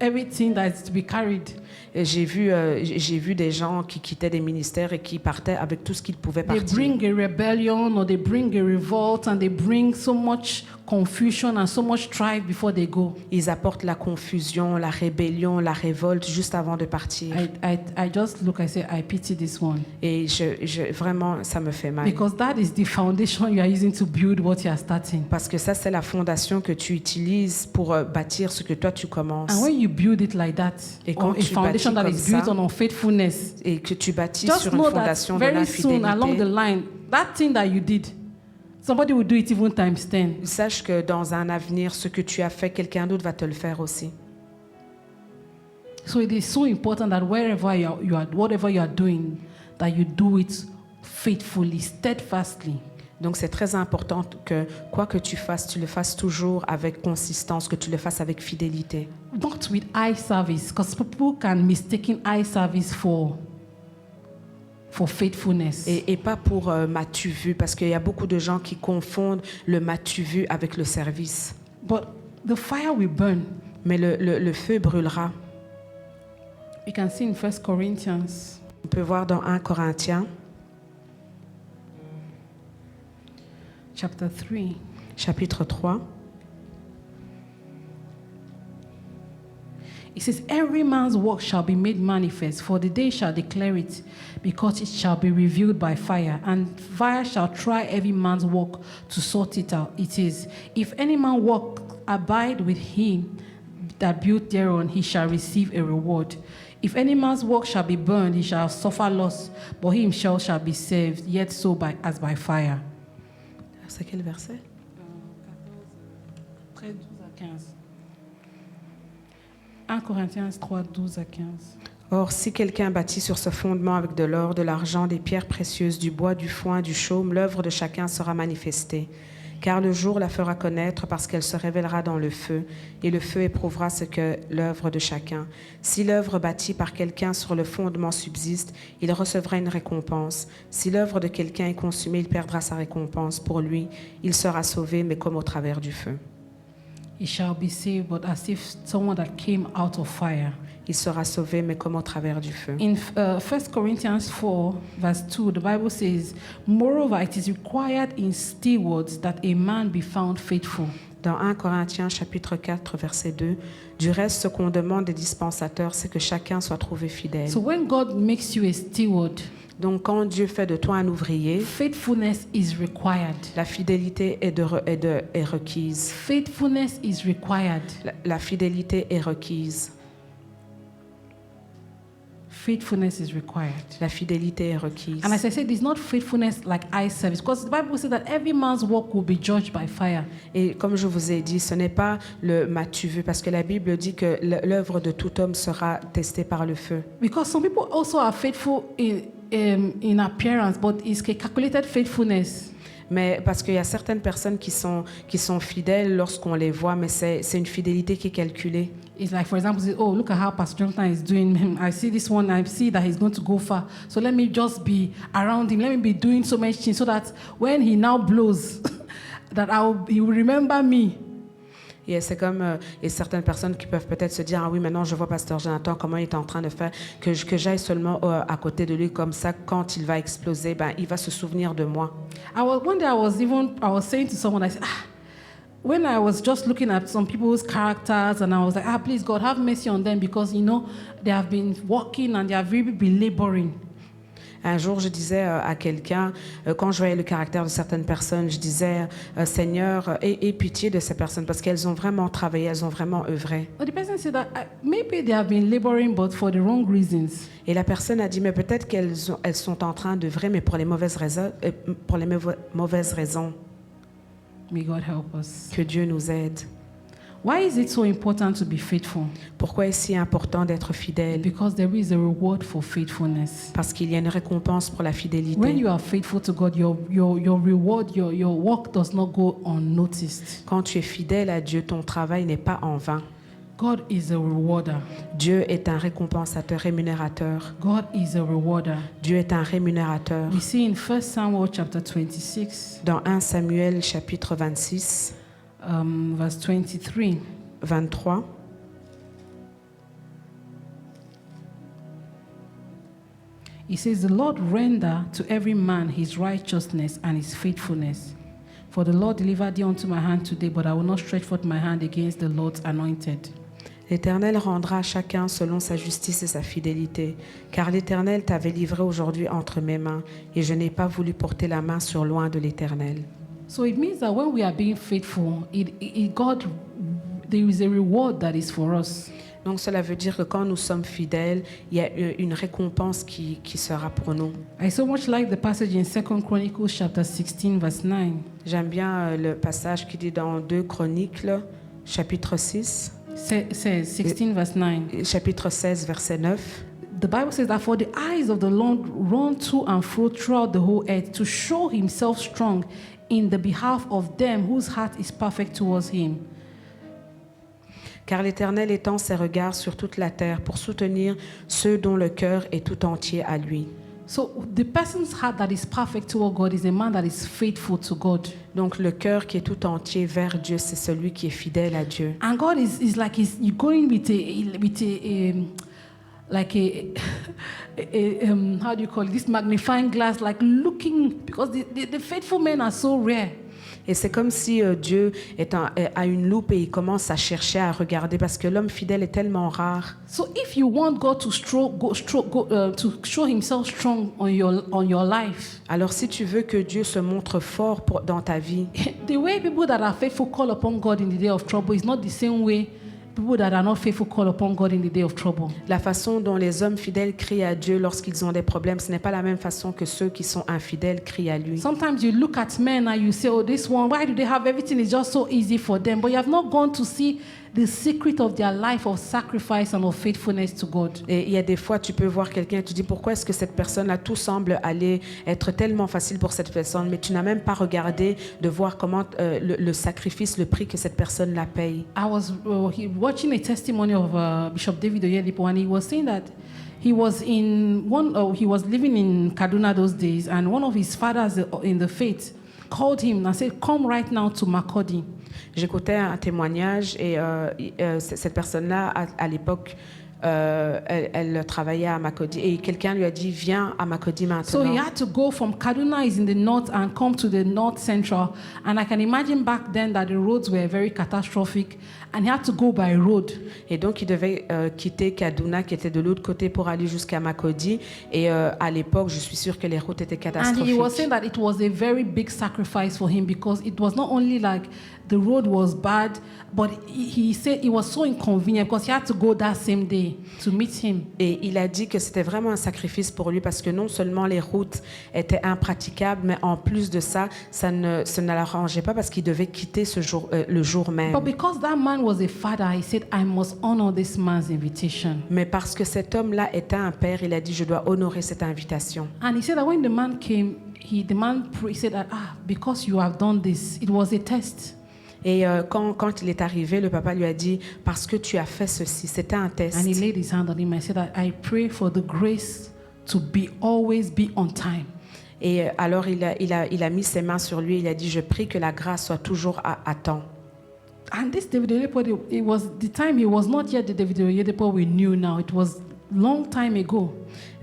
everything that is to be carried. Et j'ai vu des gens qui quittaient des ministères et qui partaient avec tout ce qu'ils pouvaient They partir. bring a rebellion or they bring a revolt and they bring so much confusion and so much strife before they go. Ils apportent la confusion, la rébellion, la révolte juste avant de partir. I just look, I say, I pity this one. Et vraiment, ça me fait mal. Because that is the foundation you are using to build what you are starting. Parce que ça, c'est la fondation que tu utilises pour bâtir ce que toi, tu commences. And when you build it like that, Et on quand a tu foundation that bâtis is built comme on unfaithfulness, Et que tu bâtis just sur une know that fondation de very soon along the l'infidélité. line, that thing that you did, somebody will do it even times 10. Sache que dans un avenir, ce que tu as fait, quelqu'un d'autre va te le faire aussi. So it is so important that wherever you are, whatever you are doing, that you do it faithfully, steadfastly. Donc c'est très important que quoi que tu fasses, tu le fasses toujours avec consistance, que tu le fasses avec fidélité. Not with eye service, because people can mistake eye service for faithfulness. Et pas pour m'as-tu vu, parce qu'il y a beaucoup de gens qui confondent le m'as-tu vu avec le service. But the fire will burn. Mais le feu brûlera. You can see in 1 Corinthians On peut voir dans 1 Corinthiens, chapter 3. chapitre 3. It says, every man's work shall be made manifest, for the day shall declare it, because it shall be revealed by fire, and fire shall try every man's work to sort it out. It is, if any man work abide with him that built thereon, he shall receive a reward. If any man's work shall be burned, he shall suffer loss, but he himself shall be saved, yet so as by fire. C'est quel verset? 13, 12 à 15. 1 Corinthiens 3, 12 à 15. Or, si quelqu'un bâtit sur ce fondement avec de l'or, de l'argent, des pierres précieuses, du bois, du foin, du chaume, l'œuvre de chacun sera manifestée. Car le jour la fera connaître parce qu'elle se révélera dans le feu, et le feu éprouvera ce que l'œuvre de chacun. Si l'œuvre bâtie par quelqu'un sur le fondement subsiste, il recevra une récompense. Si l'œuvre de quelqu'un est consumée, il perdra sa récompense. Pour lui, il sera sauvé, mais comme au travers du feu. He shall be saved, but as if someone that came out of fire. Il sera sauvé, mais comme au travers du feu. In 1 Corinthians 4, verse 2, the Bible says, moreover, it is required in stewards that a man be found faithful. Dans 1 Corinthiens chapitre 4, verset 2, du reste, ce qu'on demande des dispensateurs, c'est que chacun soit trouvé fidèle. So when God makes you a steward, Donc, quand Dieu fait de toi un ouvrier, faithfulness is required. la fidélité est requise. Faithfulness is required. La fidélité est requise. Faithfulness is required. La fidélité est requise. And as I said, it's not faithfulness like eye service, because the Bible says that every man's work will be judged by fire. Et comme je vous ai dit, ce n'est pas le m'as-tu vu, parce que la Bible dit que l'œuvre de tout homme sera testée par le feu. Because some people also are faithful in appearance, but it's a calculated faithfulness. Mais parce qu'il y a certaines personnes qui sont fidèles lorsqu'on les voit, mais c'est une fidélité qui est calculée. It's like, for example, say, oh, look at how Pastor Jonathan is doing. I see this one, I see that he's going to go far. So let me just be around him. Let me be doing so much things so that when he now blows, that he will remember me. Et c'est comme et certaines personnes qui peuvent peut-être se dire, ah oui, maintenant je vois Pasteur Jonathan, comment il est en train de faire, que j'aille seulement à côté de lui, comme ça, quand il va exploser, ben, il va se souvenir de moi. One day I was saying to someone, I said, when I was just looking at some people's characters, and I was like, please God, have mercy on them, because, you know, they have been working and they have really been laboring. Un jour, je disais à quelqu'un, quand je voyais le caractère de certaines personnes, je disais, Seigneur, aie pitié de ces personnes, parce qu'elles ont vraiment travaillé, elles ont vraiment œuvré. But the person said that maybe they have been laboring, but for the wrong reasons. Et la personne a dit, mais peut-être qu'elles sont en train d'œuvrer, mais pour les mauvaises raisons. May God help us. Que Dieu nous aide. Why is it so important to be faithful? Pourquoi est-ce si important d'être fidèle? Because there is a reward for faithfulness. Parce qu'il y a une récompense pour la When fidélité. you are faithful to God, your reward, your work does not go unnoticed. Quand tu es fidèle à Dieu, ton travail n'est pas en vain. God is a rewarder. Dieu est un récompensateur, rémunérateur. God is a rewarder. Dieu est un rémunérateur. We see in 1 Samuel chapter 26, Dans 1 Samuel chapitre 26, verse 23. 23, It says, the Lord render to every man his righteousness and his faithfulness. For the Lord delivered thee unto my hand today, but I will not stretch forth my hand against the Lord's anointed. L'Éternel rendra à chacun selon sa justice et sa fidélité, car l'Éternel t'avait livré aujourd'hui entre mes mains, et je n'ai pas voulu porter la main sur loin de l'Éternel. So it means that when we are being faithful, God, there is a reward that is for us. Donc cela veut dire que quand nous sommes fidèles, il y a une récompense qui sera pour nous. I so much like the passage in 2 Chronicles chapter 16 verse 9. J'aime bien le passage qui dit dans 2 Chroniques, chapitre 6, Says 16 verse 9. chapitre 16, verset 9. The Bible says that for the eyes of the Lord run to and fro throughout the whole earth to show himself strong in the behalf of them whose heart is perfect towards him. Car l'Éternel étend ses regards sur toute la terre pour soutenir ceux dont le cœur est tout entier à lui. So the person's heart that is perfect toward God is a man that is faithful to God. Donc le cœur qui est tout entier vers Dieu, c'est celui qui est fidèle à Dieu. And God is like you're going with how do you call it, this magnifying glass, like looking, because the faithful men are so rare. Et c'est comme si Dieu a une loupe et il commence à chercher, à regarder, parce que l'homme fidèle est tellement rare. So if you want God to to show himself strong on your life, Alors si tu veux que Dieu se montre fort dans ta vie, the way people that are faithful call upon God in the day of trouble is not the same way people that are not faithful call upon God in the day of trouble. la façon dont les hommes fidèles crient à Dieu lorsqu'ils ont des problèmes, ce n'est pas la même façon que ceux qui sont infidèles crient à lui. Sometimes you look at men and you say, oh, this one, why do they have everything? It's just so easy for them. But you have not gone to see the secret of their life of sacrifice and of faithfulness to God. Et il y a des fois, tu peux voir quelqu'un et tu dis pourquoi est-ce que cette personne-là, tout semble aller être tellement facile pour cette personne, mais tu n'as même pas regardé de voir comment le sacrifice, le prix que cette personne-là paye. I was watching a testimony of Bishop David Oyedepo, and he was saying that he was he was living in Kaduna those days, and one of his fathers in the faith called him and said, "Come right now to Makurdi." J'écoutais un témoignage et cette personne-là, à l'époque, elle travaillait à Makurdi et quelqu'un lui a dit viens à Makurdi So he maintenant. had to go from Kaduna is in the north and come to the north central, and I can imagine back then that the roads were very catastrophic and he had to go by road. Et donc il devait quitter Kaduna qui était de l'autre côté pour aller jusqu'à Makurdi et à l'époque je suis sûre que les routes étaient And he was saying catastrophiques. that it was a very big sacrifice for him because it was not only like the road was bad, but he said it was so inconvenient because he had to go that same day to meet him. Et il a dit que c'était vraiment un sacrifice pour lui parce que non seulement les routes étaient impraticables, mais en plus de ça, ça ne l'arrangeait pas parce qu'il devait quitter le jour même. But because that man was a father, he said, I must honor this man's invitation. Mais parce que cet homme-là était un père, il a dit je dois honorer cette invitation. And he said that when the man came, he said that, because you have done this, it was a test. Et quand il est arrivé, le papa lui a dit parce que tu as fait ceci, c'était un test. And he laid his hand on him and said that I pray for the grace to always be on time. Et alors il a mis ses mains sur lui, il a dit je prie que la grâce soit toujours à temps. And this David Oyedepo, it was the time he was not yet the David Oyedepo we knew now. It was long time ago.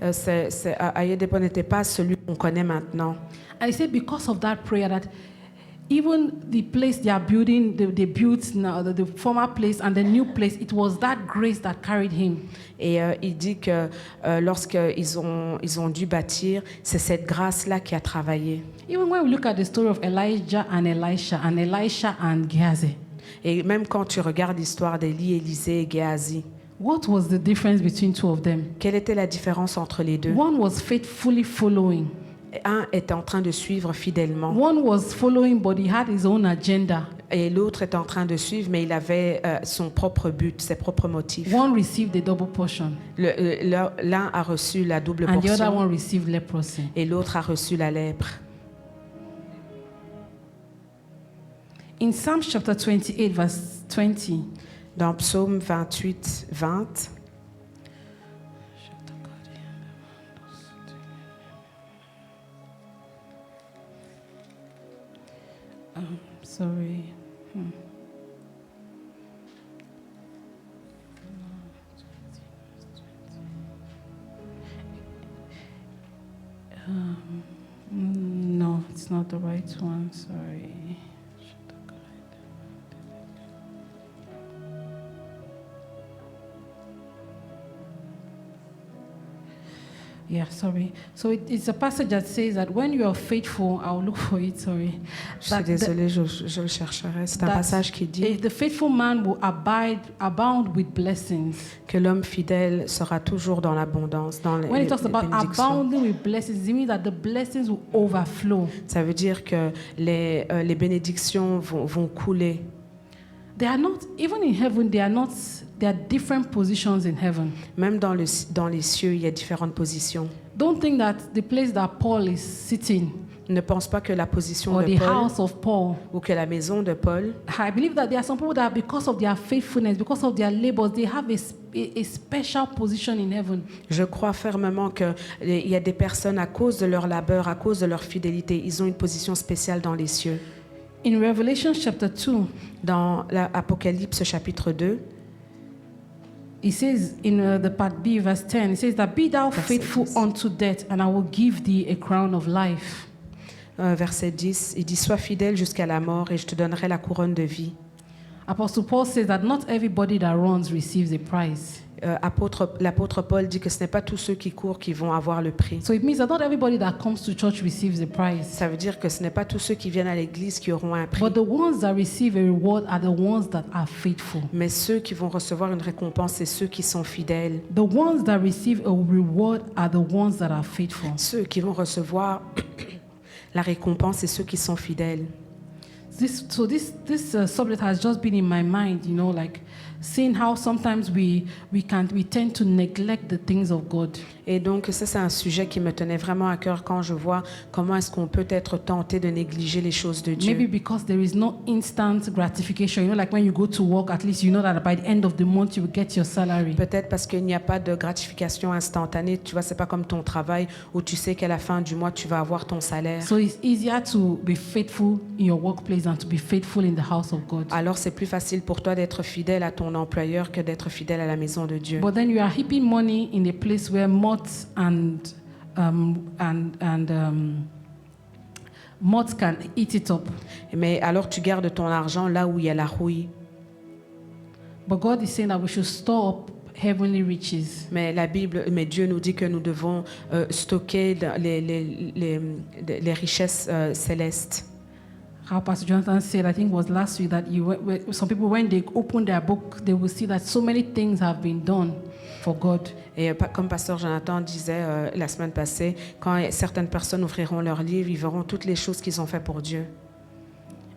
Oyedepo n'était pas celui qu'on connaît maintenant. And he said because of that prayer that even the place they are building, they built now, the former place and the new place, it was that grace that carried him. Et il dit que lorsqu'ils ont dû bâtir, c'est cette grâce-là qui a travaillé. Even when we look at the story of Elijah and Elisha and Gehazi, Et même quand tu regardes l'histoire d'Élie, Élisée et Géasi, what was the difference between two of them? quelle était la différence entre les deux? One was faithfully following. Un était en train de suivre fidèlement. One was following, but he had his own agenda. Et l'autre était en train de suivre, mais il avait son propre but, ses propres motifs. One received the double portion, L'un a reçu la double and the other portion one received leprosy. et l'autre a reçu la lèpre. In Psalm chapter 28, verse 20, Dans Psaume 28, 20, sorry. No, it's it's not the right one. Sorry. Yeah, sorry. So it's a passage that says that when you are faithful, I'll look for it, sorry. Je suis désolée, je le chercherai. C'est un that passage qui dit the faithful man will abound with blessings. que l'homme fidèle sera toujours dans l'abondance, dans When it talks about bénédictions. abounding with blessings, it means that the blessings will overflow. Ça veut dire que les bénédictions vont couler. They are not, even in heaven, there are different positions in heaven. Même dans les cieux, il y a différentes positions. Don't think that the place that Paul is sitting Ne pense pas que la position or de the Paul house of Paul, ou que la maison de Paul, I believe that there are some people that because of their faithfulness, because of their labors, they have a special position in heaven. je crois fermement qu'il y a des personnes à cause de leur labeur, à cause de leur fidélité, ils ont une position spéciale dans les cieux. In Revelation chapter 2, Dans l'Apocalypse chapitre 2, it says in the part B, verse 10, it says that be thou Verset faithful 10. unto death, and I will give thee a crown of life. verset 10, il dit « Sois fidèle jusqu'à la mort et je te donnerai la couronne de vie. Apostle Paul says that not everybody that runs receives a prize. » L'apôtre Paul dit que ce n'est pas tous ceux qui courent qui vont avoir le prix. So it means that not everybody that comes to church receives a prize. Ça veut dire que ce n'est pas tous ceux qui viennent à l'église qui auront un prix. But the ones that receive a reward are the ones that are faithful. Mais ceux qui vont recevoir une récompense, c'est ceux qui sont fidèles. The ones that receive a reward are the ones that are faithful. Ceux qui vont recevoir la récompense, c'est ceux qui sont fidèles. This subject has just been in my mind, you know, like seeing how sometimes we tend to neglect the things of God. Et donc ça, c'est un sujet qui me tenait vraiment à cœur quand je vois comment est-ce qu'on peut être tenté de négliger les choses de Dieu. Maybe because there is no instant gratification. You know, like when you go to work, at least you know that by the end of the month you will get your salary. Peut-être parce qu'il n'y a pas de gratification instantanée. Tu vois, c'est pas comme ton travail où tu sais qu'à la fin du mois, tu vas avoir ton salaire. So it's easier to be faithful in your workplace than to be faithful in the house of God. Alors c'est plus facile pour toi d'être fidèle à ton employeur que d'être fidèle à la maison de Dieu. But then you are heaping money in a place where moths moths can eat it up. Mais alors tu gardes ton argent là où il y a la rouille. But God is saying that we should store up heavenly riches. Mais Dieu nous dit que nous devons stocker les richesses célestes. How Pastor Jonathan said, I think it was last week, that some people, when they open their book, they will see that so many things have been done for God. Et comme Pasteur Jonathan disait la semaine passée, quand certaines personnes ouvriront leur livre, ils verront toutes les choses qu'ils ont fait pour Dieu.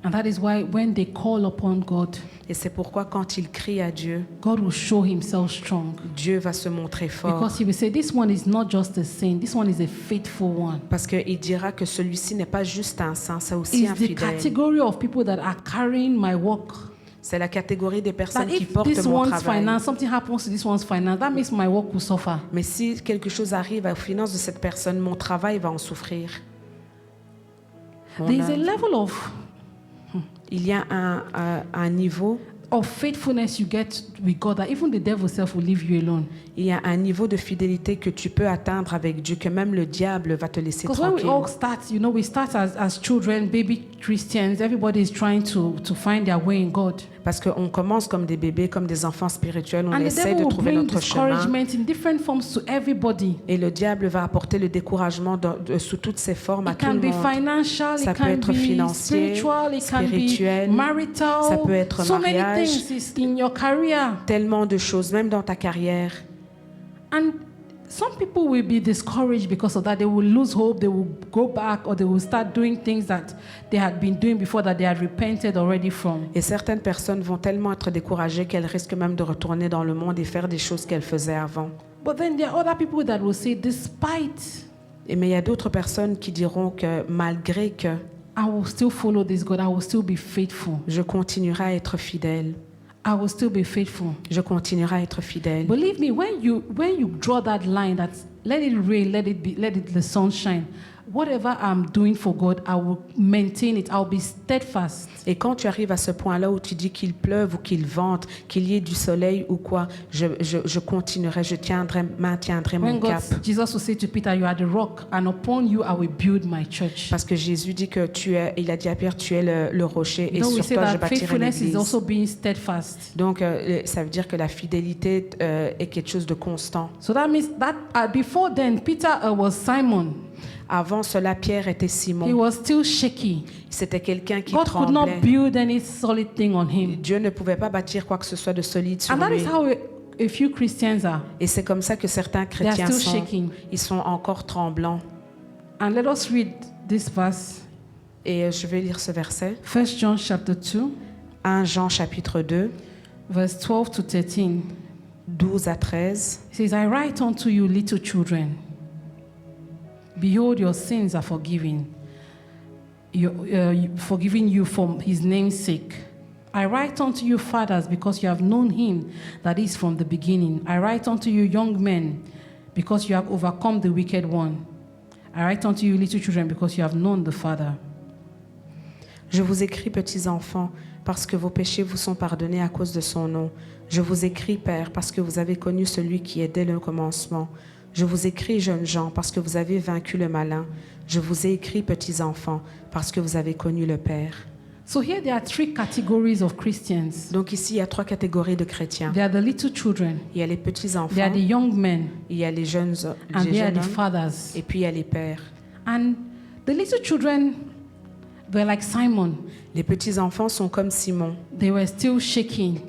And that is why when they call upon God, Et c'est pourquoi quand ils crient à Dieu, God will show himself strong. Dieu va se montrer fort. Because he will say, this one is not just a saint, this one is a faithful one. Parce qu'il dira que celui-ci n'est pas juste un saint, c'est aussi un It's the fidèle. category of people that are carrying my work. C'est la catégorie des personnes That qui if portent this mon one's travail. finance, something happens to this one's finance, that means my work will suffer. Mais si quelque chose arrive aux finances de cette personne, mon travail va en souffrir. There is a level Il y a un niveau, of faithfulness you get with God that even the devil self will leave you alone. il y a un niveau de fidélité que tu peux atteindre avec Dieu, que même le diable va te laisser Because when we tranquille. all start, you know, we start as children, baby Christians. Everybody is trying to find their way in God. Parce qu'on commence comme des bébés, comme des enfants spirituels, on And the essaie de devil will trouver bring notre chemin. discouragement in different forms to everybody. Et le diable va apporter le découragement sous toutes ses formes à It tout can le be monde. financial, Ça it peut can être be financier, spiritual, it can spirituel, be marital. ça peut être so mariage. many things is in your career. Tellement de choses, même dans ta carrière. And some people will be discouraged because of that. They will lose hope, they will go back, or they will start doing things that they had been doing before that they had repented already from. Et certaines personnes vont tellement être découragées qu'elles risquent même de retourner dans le monde et faire des choses qu'elles faisaient avant. But then there are other people that will say, despite Mais il y a d'autres personnes qui diront que malgré que I will still follow this God, I will still be faithful. je continuerai à être fidèle, I will still be faithful. je continuerai à être fidèle. Believe me, when you draw that line, that let it rain, let it the sun shine. whatever I'm doing for God, I will maintain it. I'll be steadfast. Et quand tu arrives à ce point-là où tu dis qu'il pleuve ou qu'il vente, qu'il y ait du soleil ou quoi, je continuerai, maintiendrai mon When God, cap. Jesus will say to Peter, you are the rock, and upon you I will build my church. Parce que Jésus dit que il a dit à Pierre, tu es le rocher et Then we sur say toi je that bâtirai faithfulness is l'église. also being steadfast. Donc ça veut dire que la fidélité est quelque chose de constant. So that means that before then, Peter was Simon. Avant cela, Pierre était He Simon. was still shaky. C'était quelqu'un qui God could not tremblait. build any solid thing on him. Dieu ne pouvait pas bâtir quoi que ce soit de solide sur And that lui. is how a few Christians are. Et c'est comme ça que certains chrétiens still sont. shaking. Ils sont encore tremblants. And let us read this verse. Et je vais lire ce verset. 1 John chapter 2, 1 Jean chapitre 2, verse 12 to 13. 12 à 13. It says, I write unto you, little children, behold, your sins are forgiven. Forgiving you for his name's sake. I write unto you, fathers, because you have known him that is from the beginning. I write unto you, young men, because you have overcome the wicked one. I write unto you, little children, because you have known the Father. Je vous écris, petits enfants, parce que vos péchés vous sont pardonnés à cause de son nom. Je vous écris, Père, parce que vous avez connu celui qui est dès le commencement. Je vous écris, jeunes gens, parce que vous avez vaincu le malin. Je vous ai écrit, petits enfants, parce que vous avez connu le Père. So here there are three categories of Christians. Donc ici, il y a 3 catégories de chrétiens. There are the little children, Il y a les petits there are enfants, the young men, il y a les jeunes, and les there are jeunes the hommes, fathers. et puis il y a les pères. And the little children, they're like Simon. Les petits enfants sont comme Simon. They were still shaking.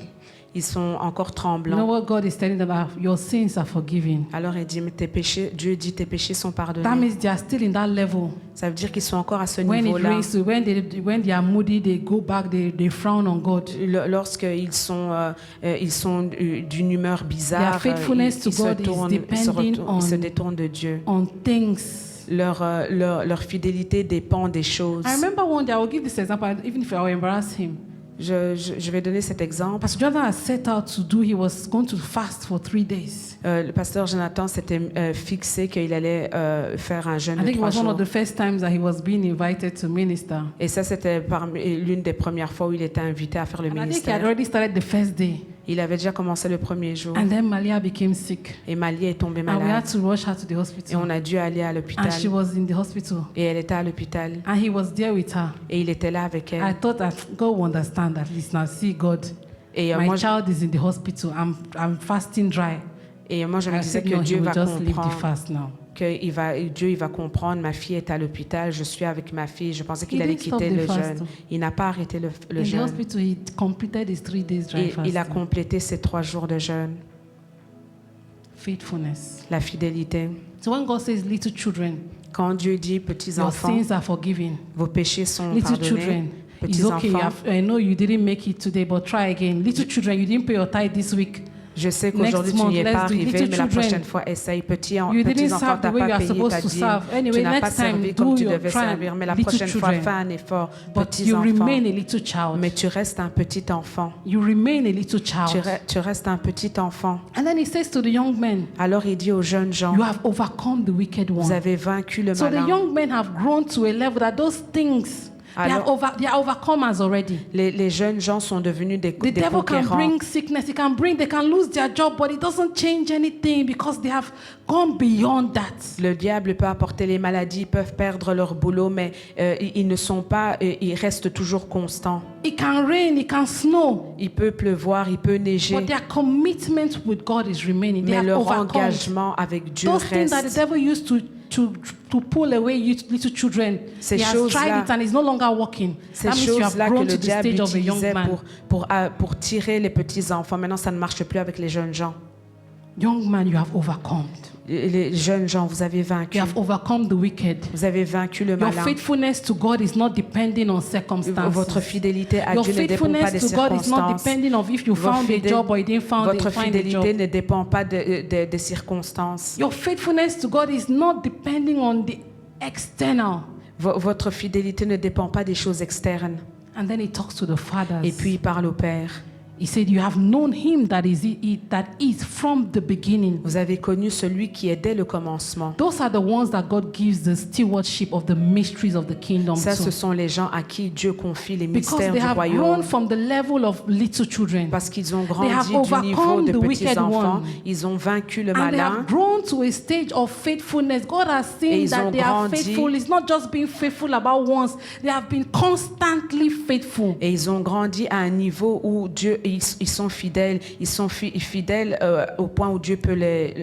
Ils sont encore You know tremblants. what God is telling them? Your sins are forgiven. Alors il dit, mais tes péchés, Dieu dit, tes péchés sont That pardonnés. means they are still in that level. Ça veut dire qu'ils sont encore à ce When it niveau-là. rains, when they are moody, they go back, they frown on God. Lorsqu'ils sont, d'une humeur bizarre, Their faithfulness to God is depending ils se détournent de Dieu. On things. Leur fidélité dépend des choses. I remember one day, I will give this example, even if I will embarrass him. Je vais donner cet exemple. Pastor Jonathan had set out to do, he was going to fast for 3 days. Le pasteur Jonathan s'était fixé qu'il allait faire un jeûne I de think it 3 was one of jours. the first times that he was being invited to minister. Et ça, c'était l'une des premières fois où il était invité à faire le And I think he had ministère. already started the first day. Il avait déjà commencé le premier jour. And then Malia became sick. Et Malia est tombée And we had malade. to rush her to the Et hospital. on a dû aller à And l'hôpital. she was in the hospital. Et elle était à l'hôpital. And he was there with her. Et il était là avec I elle. thought that God will understand at least now. See, God, Et my moi, child is in the hospital. I'm fasting dry. je me I disais said, que no, he Dieu will va just leave the comprendre. fast now. Dieu il va comprendre. Ma fille est à l'hôpital. Je suis avec ma fille. Je pensais qu'il He allait didn't stop quitter the le fast. jeûne. Il n'a pas arrêté le In the jeûne. hospital, he completed his 3 days dry Et il a fasting. complété ses 3 jours de jeûne. Faithfulness. La fidélité. So when God says, little children, Quand Dieu dit, petits your enfants, sins are forgiven. vos péchés sont Little pardonnés. children, it's Petits okay. enfants, I know you didn't make it today, but try again. Little children, you didn't pay your tithe this week. je sais Next qu'aujourd'hui tu n'y es month, pas let's do it. arrivé, Little mais la children, prochaine fois, essaye. You Petits didn't enfants, serve tu the n'as way you pas are payé ta supposed to dîme. serve. Tu Anyway, n'as pas next time, servi comme do tu your devais try. servir, mais la Little prochaine fois, children. fais un effort. But Petits you enfants, remain a little child. mais tu restes un petit enfant. You remain a little child. Tu restes un petit enfant. And then he says to the young men, Alors il dit aux jeunes gens, you have overcome the wicked vous one. avez vaincu le So the malin. young men have grown to a level that those things, they are overcomers already. Les jeunes gens sont devenus des The devil can conquérants. bring sickness, they can lose their job, but it doesn't change anything because they have gone beyond that. Le diable peut apporter les maladies, ils peuvent perdre leur boulot, mais ils ne sont pas, ils restent toujours constants. It can rain, it can snow, Il peut pleuvoir, il peut neiger, but their commitment with God is remaining. They mais have leur overcome engagement avec Dieu those things that the reste. devil used to pull away little children. Ces He has choses-là- tried it and is no longer working. Ces That means you have choses-là que grown le to the diable stage of a young utilisait man. pour tirer les petits-enfants, maintenant ça ne marche plus avec les jeunes gens. Young man, you have overcome. Les jeunes gens, vous avez vaincu. You have overcome the wicked. Vous avez vaincu le Your malin. faithfulness to God is not depending on circumstances. Votre fidélité à Your Dieu ne dépend pas faithfulness des to God is not circonstances. depending on if you found a job or you didn't Votre find a fidélité job. ne dépend pas des circonstances. Your faithfulness to God is not depending on the external. Votre fidélité ne dépend pas des choses externes. And then he talks to the fathers. Et puis il parle au Père. He said, "You have known him that is from the beginning." Vous avez connu celui qui est dès le commencement. Those are the ones that God gives the stewardship of the mysteries of the kingdom Ça, ce to. sont les gens à qui Dieu confie les Because mystères they du have royaume. grown from the level of little children. Parce qu'ils ont have grandi du overcome niveau de the petits wicked enfants. one. Ils ont vaincu le And they malin. have grown to a stage of faithfulness. God has Et seen ils that ont they are grandi. faithful. It's not just being faithful about once. They have been constantly faithful. Et ils ont grandi à un niveau où Dieu, ils sont fidèles. Ils sont fidèles au point où Dieu peut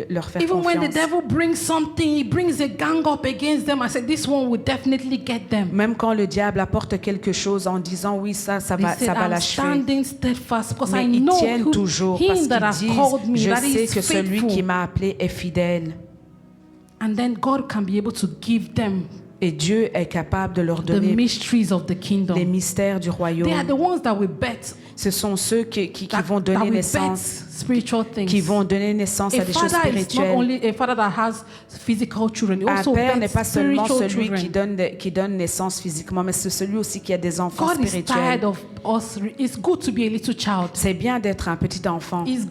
leur faire Even when the confiance. devil brings something, he brings a gang up against them. I said, this one will definitely get them. Même quand le diable apporte quelque chose en disant oui, ça They va, said, ça va I'm l'achever. standing steadfast because Mais I ils know tiennent toujours parce him that has qu'ils called me, disent, je that sais is que celui faithful. qui m'a appelé est fidèle. And then God can be able to give them Et Dieu est capable de leur the donner mysteries of the les kingdom. mystères du They are royaume. the ones that will bet. Ce sont ceux qui That, vont that donner will bet naissance, spiritual things. qui vont donner naissance à A des choses father is not spirituelles. only a father that has physical children. He Un also père bets n'est pas seulement spiritual celui children. qui donne naissance physiquement, mais c'est celui aussi qui a des enfants God is spirituels. tired of us. It's good to be a little child. C'est bien d'être un petit enfant. It's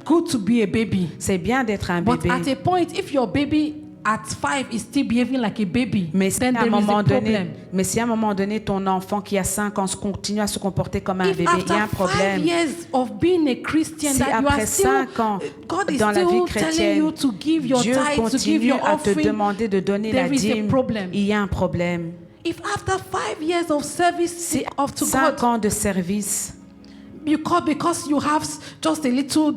good to be a baby. C'est bien d'être un But bébé. at a point, if your baby at 5 is still behaving like a baby, Mais si, then à un there is moment a donné, problem. mais si à un moment donné, ton enfant qui a 5 ans continue à se comporter comme un If bébé, il y a un after 5 problème. years of being a Christian, Si that you are après still, 5 ans God is dans la vie still telling chrétienne, you to give your Dieu tithe, to give continue your à te offering, demander de donner la there is a dîme, problem. il y a un problème. If after 5 years of service Si to 5 God, ans de service, you call because you have just a little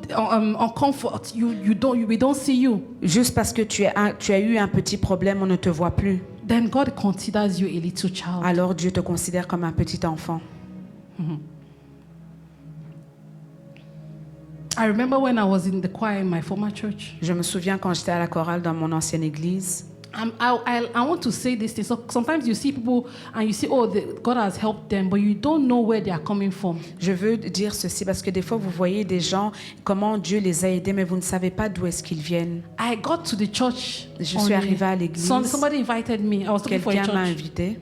uncomfort, we don't see you. juste parce que tu as eu un petit problème, on ne te voit plus. Then God considers you a little child. Alors Dieu te considère comme un petit enfant. I remember when I was in the choir in my former church. Je me souviens quand j'étais à la chorale dans mon ancienne église. I want to say this thing. So sometimes you see people and you see, oh, God has helped them, but you don't know where they are coming from. Je veux dire ceci parce que des fois vous voyez des gens, comment Dieu les a aidés, mais vous ne savez pas d'où est-ce qu'ils viennent. I got to the church. Je suis arrivée à l'église. Somebody invited me. I was looking for a Quelqu'un m'a church invité.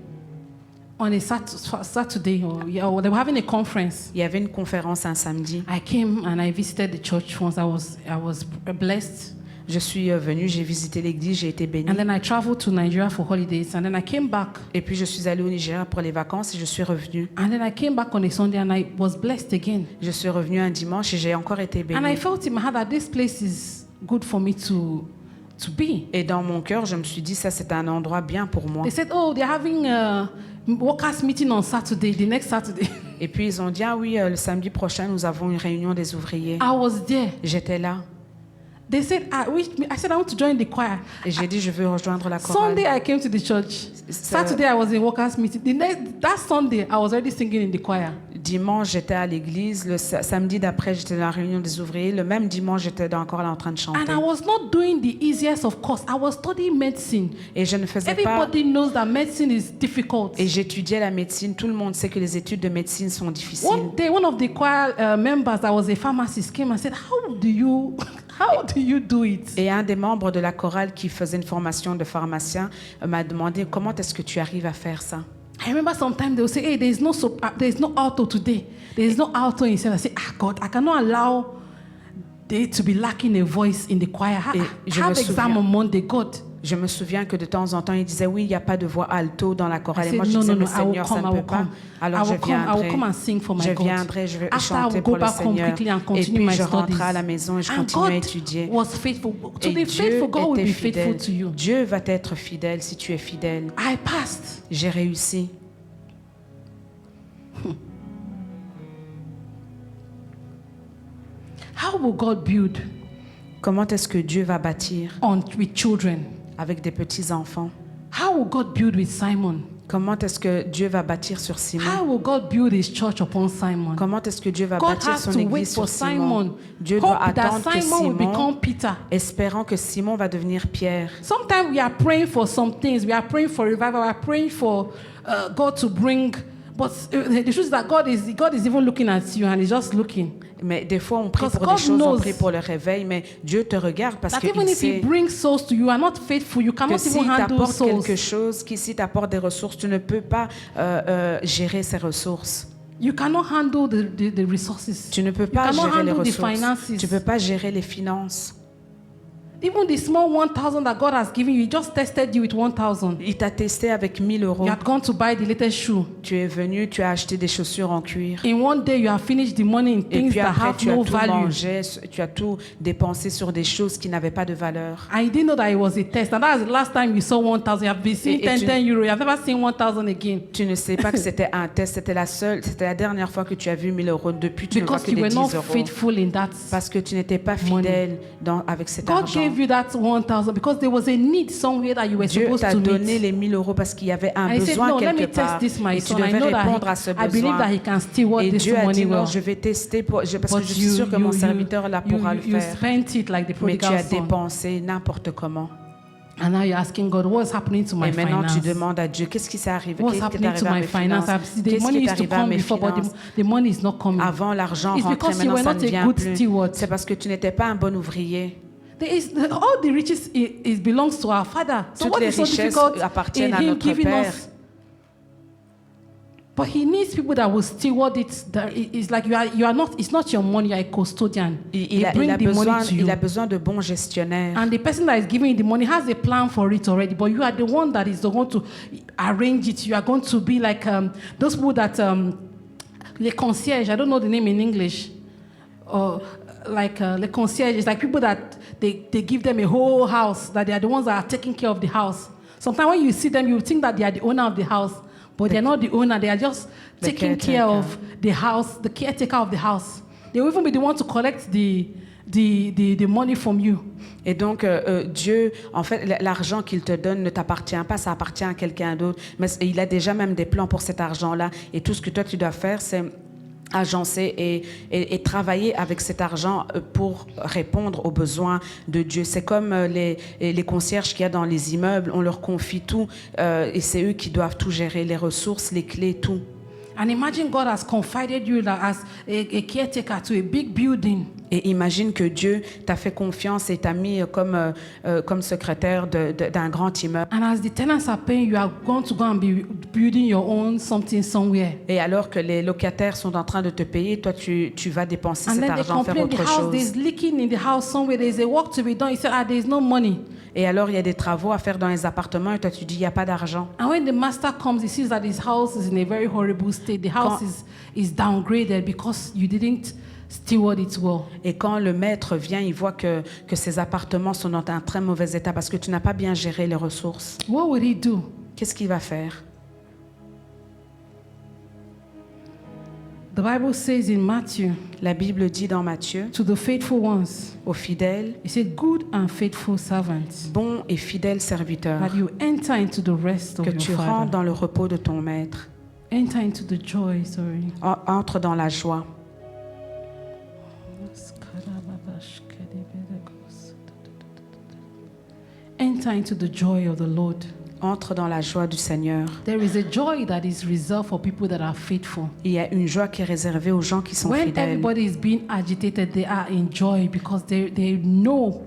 on a Saturday. Or they were having a conference. Il y avait une conférence un samedi. I came and I visited the church once. I was blessed. Je suis venue, j'ai visité l'église, j'ai été bénie. And then I traveled to Nigeria for holidays. And then I came back. Et puis je suis allée au Nigeria pour les vacances et je suis revenue. And then I came back on a Sunday and I was blessed again. Je suis revenue un dimanche et j'ai encore été And I bénie. felt in my heart that this place is good for me to be. Et dans mon cœur, je me suis dit, ça c'est un endroit bien pour moi. They said, oh, they're having a workers meeting on Saturday, the next Saturday. Et puis ils ont dit, ah oui, le samedi prochain, nous avons une réunion des ouvriers. I was there. J'étais là. They said, I said, I want to join the choir. Et j'ai dit, je veux rejoindre la chorale. Sunday, I came to the church. Saturday, I was in workers meeting. That Sunday, I was already singing in the choir. Dimanche, j'étais à l'église. Le samedi d'après, j'étais dans la réunion des ouvriers. Le même dimanche, j'étais encore là en train de chanter. And I was not doing the easiest of course. I was studying medicine. Et je ne faisais pas... Everybody knows that medicine is difficult. Et j'étudiais la médecine. Tout le monde sait que les études de médecine sont difficiles. One day, one of the choir members that was a pharmacist came and said, how do you do it? Et un des membres de la chorale qui faisait une formation de pharmacien m'a demandé comment est-ce que tu arrives à faire ça. I remember sometimes they would say, hey, there's no alto today. There's no alto in service. I say, God, I cannot allow there to be lacking a voice in the choir. I je have me exam souviens. on Monday, God. Je me souviens que de temps en temps, il disait oui, il n'y a pas de voix alto dans la I chorale. Et said, moi, je no, disais, no, mais no, I will Seigneur, ça come, ne I peut will pas. come. Alors I will come and sing for my Je God. viendrai, je vais After I chanter will pour go le back home Seigneur. quickly and Et continue puis my je studies. rentrais à la maison et je And continuais à God étudier. was faithful. To Et be Dieu faithful, God will était be faithful fidèle. to you. Dieu va t'être fidèle si tu es fidèle. I passed. J'ai réussi. How will God build Comment est-ce que Dieu va bâtir with children? avec des petits-enfants? How will God build with Simon? Comment est-ce que Dieu va bâtir sur Simon? How will God build his church upon Simon? Comment est-ce que Dieu va God bâtir has son to wait église for sur Simon? Simon. Dieu doit Hope that attendre que Simon will Simon, become Peter. espérant que Simon va devenir Pierre. Sometimes we are praying for some things. We are praying for revival. We are praying for God to bring. But the truth is that God is even looking at you and He's just looking. Mais des fois, on prie Because pour God des choses, on knows prie pour le réveil, mais Dieu te regarde parce That qu'il even if He sait brings souls to you, you are not faithful. You que cannot s'il even handle t'apporte souls. quelque chose, s'il t'apporte des ressources, tu ne peux pas gérer ces ressources. You cannot handle the resources. Tu ne peux You pas cannot gérer les handle the ressources. finances. Tu ne peux pas gérer les finances. Even the small 1,000 that God has given you, He just tested you with 1,000. Il t'a testé avec 1000 euros. You had gone to buy the latest shoe. Tu es venu, tu as acheté des chaussures en cuir. In one day, you have finished the money in Et things puis that après, have tu as no tout value. mangé, tu as tout dépensé sur des choses qui n'avaient pas de valeur. And you didn't know that it was a test. And that was the last time you saw 1,000. You have been seeing Et 10 tu- €. You have never seen 1,000 again. Tu ne sais pas que c'était un test, c'était la dernière fois que tu as vu 1000 euros. Depuis, tu ne vois Because que you des were 10 not euros. faithful in that. Parce que tu n'étais pas money. fidèle avec cet God argent. gave you that 1,000 because there was a need somewhere that you were Dieu supposed t'a to donné meet. les 1000 euros parce qu'il y avait un And He said, besoin no, let me quelque test part. this, my Et tu son. I devais know that répondre à ce I believe that besoin. He can steward Et this Dieu a money dit non, well. je vais tester parce que But je suis sûr que mon serviteur là pourra le you faire. spent it like the Mais tu prodigal as son. dépensé n'importe comment. And now you're asking God, what's happening to my Et maintenant tu finance? demandes à Dieu, qu'est-ce qui s'est arrivé? What's Qu'est-ce qui est happening to arrivé à my mes finance? finances? The Qu'est-ce money qui est used to arrivé à come mes before, but finances? the money is not coming. Avant, l'argent It's rentrait, because you maintenant were ça not ne a vient good plus. steward. C'est parce que tu n'étais pas un bon ouvrier. All the riches is belongs to our Father. So Toutes what les is so richesses difficult appartiennent in à Him notre giving Père. us? But He needs people that will steward it. That it's like you are not. It's not your money. You are a custodian. Il They bring the money to you. il a besoin de bons gestionnaires. And the person that is giving you the money has a plan for it already, but you are the one that is going to arrange it. You are going to be like those people that les concierge. I don't know the name in English. Or like les concierge. It's like people that they give them a whole house. That they are the ones that are taking care of the house. Sometimes when you see them, you think that they are the owner of the house, but they're not the owner. They are just The taking care caretaker. of the house, the caretaker of the house. They will even be the one to collect the money from you. Et donc, Dieu, en fait, l'argent qu'il te donne ne t'appartient pas, ça appartient à quelqu'un d'autre. Mais il a déjà même des plans pour cet argent-là. Et tout ce que toi, tu dois faire, c'est agencer et travailler avec cet argent pour répondre aux besoins de Dieu. C'est comme les concierges qu'il y a dans les immeubles, on leur confie tout et c'est eux qui doivent tout gérer, les ressources, les clés, tout. And imagine God has confided you as a caretaker to a big building. Et imagine que Dieu t'a fait confiance et t'a mis comme secrétaire d'un grand immeuble. And as the tenants are paying, you are going to go and be building your own something somewhere. Et alors que les locataires sont en train de te payer, toi tu vas dépenser And cet then they argent, faire complain the autre house, chose. there's leaking in the house somewhere, there's a work to be done. He said, there's no money. Et alors il y a des travaux à faire dans les appartements et toi tu dis il n'y a pas d'argent. And when the master comes, he sees that his house is in a very horrible state. The house is downgraded because you didn't steward it well. Et quand le maître vient, il voit que ces appartements sont dans un très mauvais état parce que tu n'as pas bien géré les ressources. What would he do? Qu'est-ce qu'il va faire? The Bible says in Matthew, La Bible dit dans Matthieu, to the faithful ones, aux fidèles, he said, good and faithful servants, bons et fidèles serviteurs, that you enter into the rest of que your tu rentres Father. dans le repos de ton maître. Enter into the joy, sorry. Entre dans la joie. Enter into the joy of the Lord. Entre dans la joie du Seigneur. There is a joy that is reserved for people that are faithful. Il y a une joie qui est réservée aux gens qui sont When fidèles. everybody is being agitated, they are in joy because they know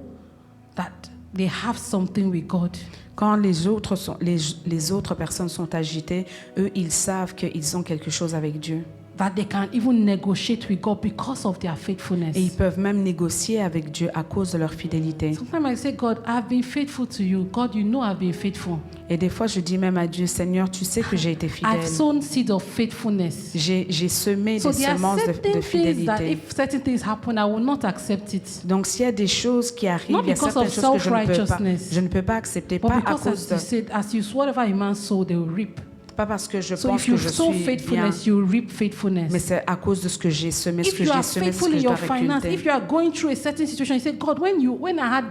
that they have something with God. Quand les autres personnes sont agitées, eux, ils savent qu'ils ont quelque chose avec Dieu. That they can even negotiate with God because of their faithfulness. Et ils peuvent même négocier avec Dieu à cause de leur fidélité. Sometimes I say, God, I've been faithful to you. God, you know I've been faithful. Et des fois, je dis même à Dieu, Seigneur, tu sais que j'ai été fidèle. I've sown seed of faithfulness. J'ai semé So des there are semences certain de things that fidélité. if certain things happen, I will not accept it. Donc, s'il y a des choses qui arrivent, Not il y a because certaines of choses que self-righteousness, je ne peux pas accepter, But pas à because cause as you said, as you whatever a man sow, they will reap. pas parce que je So pense if que you je sow suis bien, faithfulness, you reap faithfulness. mais c'est à cause de ce que j'ai semé, ce If que you j'ai are semé, c'est ce faithful que in je dois your finance, if récolter. you are going through a certain situation, you say, God, when I had,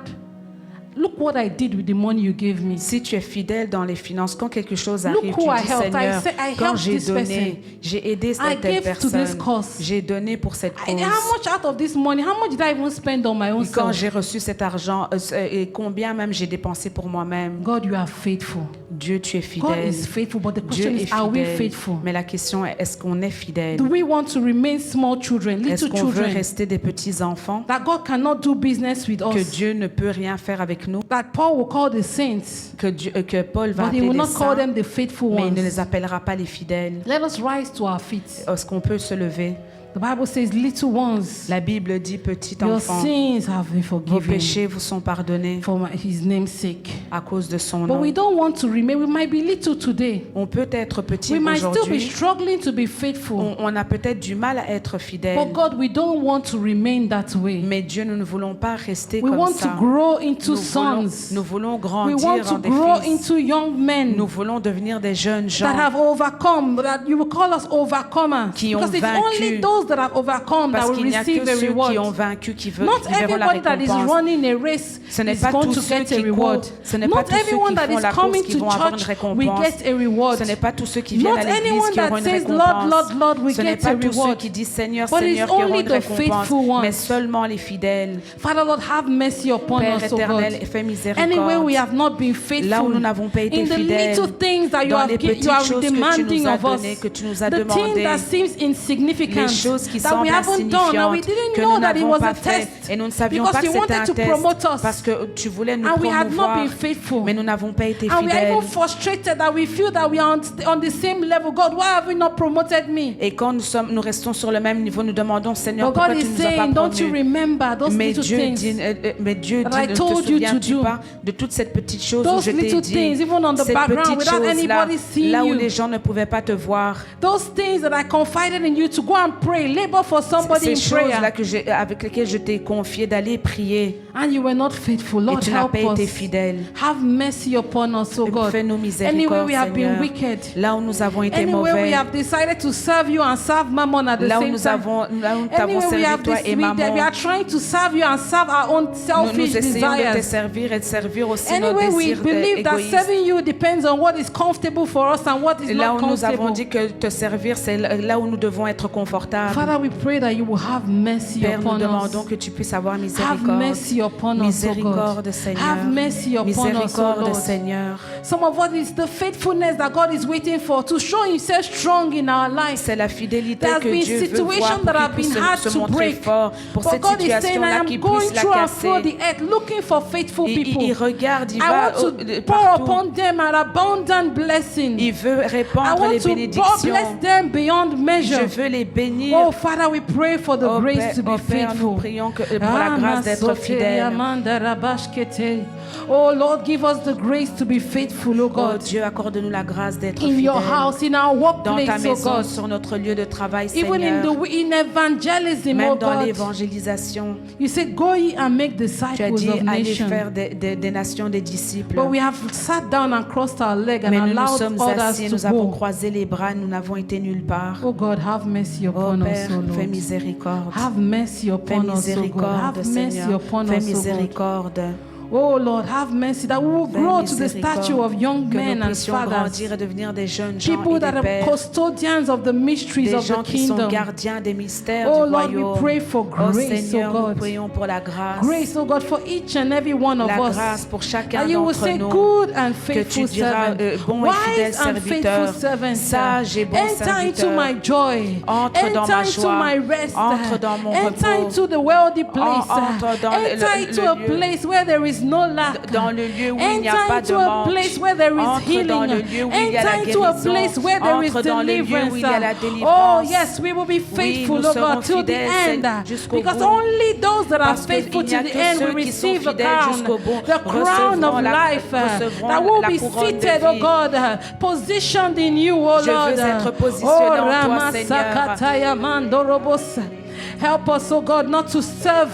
look what I did with the money you gave me. Si tu es fidèle dans les finances, quand quelque chose Look arrive, who tu I dis helped. Seigneur, I quand helped j'ai this donné, person. j'ai aidé I cette gave to personne, this cause. j'ai donné pour cette And cause. how much out of this money, how much did I even spend on my own Et quand self? j'ai reçu cet argent, et combien même j'ai dépensé pour moi-même. God, you are faithful. Dieu, tu es God fidèle. is faithful, but the Dieu question est is, are we fidèle. faithful? Mais la question est, est-ce qu'on est fidèle? Do we want to remain small children, Est-ce little qu'on veut children, rester des petits enfants? that God cannot do business with Que us? Dieu ne peut rien faire avec nous, that Paul will call the saints, que Paul va but he appeler will les not call saints, them the faithful mais il ne ones. les appellera pas les fidèles. Let us rise to our feet. Est-ce qu'on peut se lever? The Bible says, little ones, La Bible dit, petit your enfant, sins have been vos forgiven péchés vous sont pardonnés for his name's sake. à cause de son But we nom. don't want to remain. We might be little today. On peut être petit We might still be aujourd'hui. struggling to be faithful. On a peut-être du mal à être fidèle. But God, we don't want to remain that way. Mais Dieu, nous ne voulons pas rester We comme want to ça. grow into Nous voulons sons. We grandir want en to des grow fils. into young men Nous voulons devenir des jeunes that gens have overcome, that you will call us overcomers. Qui ont Because it's vaincu. only those that have overcome that parce will qu'il n'y a receive que a ceux qui ont reward. vaincu qui Not verront la everybody that is récompense. running a race Ce n'est is pas going tous to ceux get a qui reward. courent. Ce n'est pas Not tous ceux qui everyone that font is la course coming qui to vont avoir une church récompense. will get a reward. Ce n'est pas tous ceux qui viennent Not à l'église anyone qui auront that une says, récompense. Lord, Lord, Lord, we Ce n'est get pas a tous ceux reward. qui disent Seigneur, But it's Seigneur qui auront only une the faithful récompense, ones. mais seulement les fidèles. Father, Lord, have mercy upon Père us, O éternel, God. fais Anywhere we miséricorde. have not been Là où faithful nous n'avons pas été in the fidèles, little things that you dans have les petites you are choses que tu demanding nous as of us, données, que tu nous as the thing demandées, that seems insignificant, les choses qui that we semblent haven't done, and we insignifiantes, didn't que know nous that it n'avons was a pas fait, test, et nous ne savions because pas que you c'était wanted un to test, promote us, parce que tu voulais nous and we had not promouvoir, been faithful. mais nous n'avons pas été And we are fidèles. even frustrated that we feel that we are on the same level. God, why have you not promoted me? Et quand nous restons sur le même niveau, nous demandons, Seigneur, But pourquoi God tu is ne nous as pas saying, don't you promus? remember those Mais little Dieu things? dit, that I ne te told you to souviens-tu do? pas de toute cette petite chose où Those je t'ai little dit, things, even on the cette background, petite without chose-là, anybody seeing là où you. les gens ne pouvaient pas te voir, Those things that I confided in you to go and pray, labor for somebody ces in prayer, choses-là avec lesquelles je t'ai confié d'aller prier, and you were not faithful. et Lord, tu n'as help pas été us. fidèle. Have mercy upon us, O God. Fais-nous Anywhere miséricorde, we have been Seigneur. wicked, Là où nous avons été anywhere we mauvais, have decided to serve you and serve Mammon at the là où same nous time. t'avons Anywhere we servi have toi this, et we maman, are trying to serve you and serve our own nous selfish essayons de te desires. servir et de servir aussi nos Anyway, we désirs believe that égoïstes. serving you depends on what is comfortable for us and what is Là not où nous avons comfortable. dit que te servir, c'est là où nous devons être confortables. Father, we pray that you will have mercy Père, nous upon us. demandons que tu puisses avoir Have miséricorde. mercy upon us, O God. Miséricorde, Seigneur. Have mercy upon us, O Miséricorde, Lord. Seigneur. Some of us is the faithfulness that God is waiting for to show Himself strong in our lives. C'est la fidélité There has que been Dieu veut situations voir pour that qu'il have puisse been hard se to montrer break. fort. Pour But cette God is saying, I situation-là, am qu'il going puisse la through and through casser. the earth looking for faithful people. Il regarde, il I va want to pour partout. upon them an abundant blessing. Il veut I répandre want les to bénédictions. bless them beyond Je measure. veux les bénir. Oh, Father, we pray for the Oh, grace to be Père, nous faithful. prions pour la grâce d'être fidèle. Oh, Lord, give us the grace to be faithful, oh Oh God. Dieu, accorde-nous la grâce d'être In your fidèle. house, in our Dans ta workplace, oh maison, God. sur notre lieu de travail, Even Seigneur. in evangelism, Même oh dans God. l'évangélisation, You say, go ye and make tu as disciples dit of allez nations. faire des nations des disciples. But we have sat down and crossed our leg and Mais nous nous allowed sommes others assis, to nous avons go. croisé les bras, nous n'avons été nulle part. Oh God, have mercy Oh upon us, Père, oh fais Lord. miséricorde. Have mercy Fais upon us, oh God. miséricorde, Have mercy Seigneur. upon Fais us, oh God. miséricorde. Oh Lord, have mercy that we will Fais grow to the miséricorde. stature of young Que men nous and puissions fathers. grandir et devenir des jeunes gens People et that des are pères. custodians of the mysteries Des of gens the qui sont kingdom. gardiens des mystères Oh du Lord, royaume. we pray for Oh grace, Seigneur, oh nous God. prions pour la grâce. Grace, oh God, for each and every one of La us. grâce pour chacun That you will d'entre say, nous. good and Que tu faithful diras, servant, bon et fidèle wise and faithful serviteur, servant, sage et bon enter into serviteur. my joy, Entre dans enter ma into joie. my rest, Entre dans mon enter repos. into the wealthy place, Entre dans le enter into a lieu. place where there is no lack, Dans le lieu où il n'y a enter pas de into a manque. place where there is Entre dans le healing, lieu où il y a la enter into a guérison. place where there is Entre dans le lieu où deliverance. il y a la Oh délivrance. yes, we will be faithful, nous oh serons God, till the fidèles end, jusqu'au because bout. only those that are Parce que faithful il n'y to a the que end ceux will qui sont receive the fidèles crown, jusqu'au bout the crown of recevront life, recevront that will la be couronne de seated, oh vie. God, positioned in you, oh Je Lord. veux être positionné Oh, en toi, Rama Seigneur. Sakataya Mandorobos. Help us, oh God, not to serve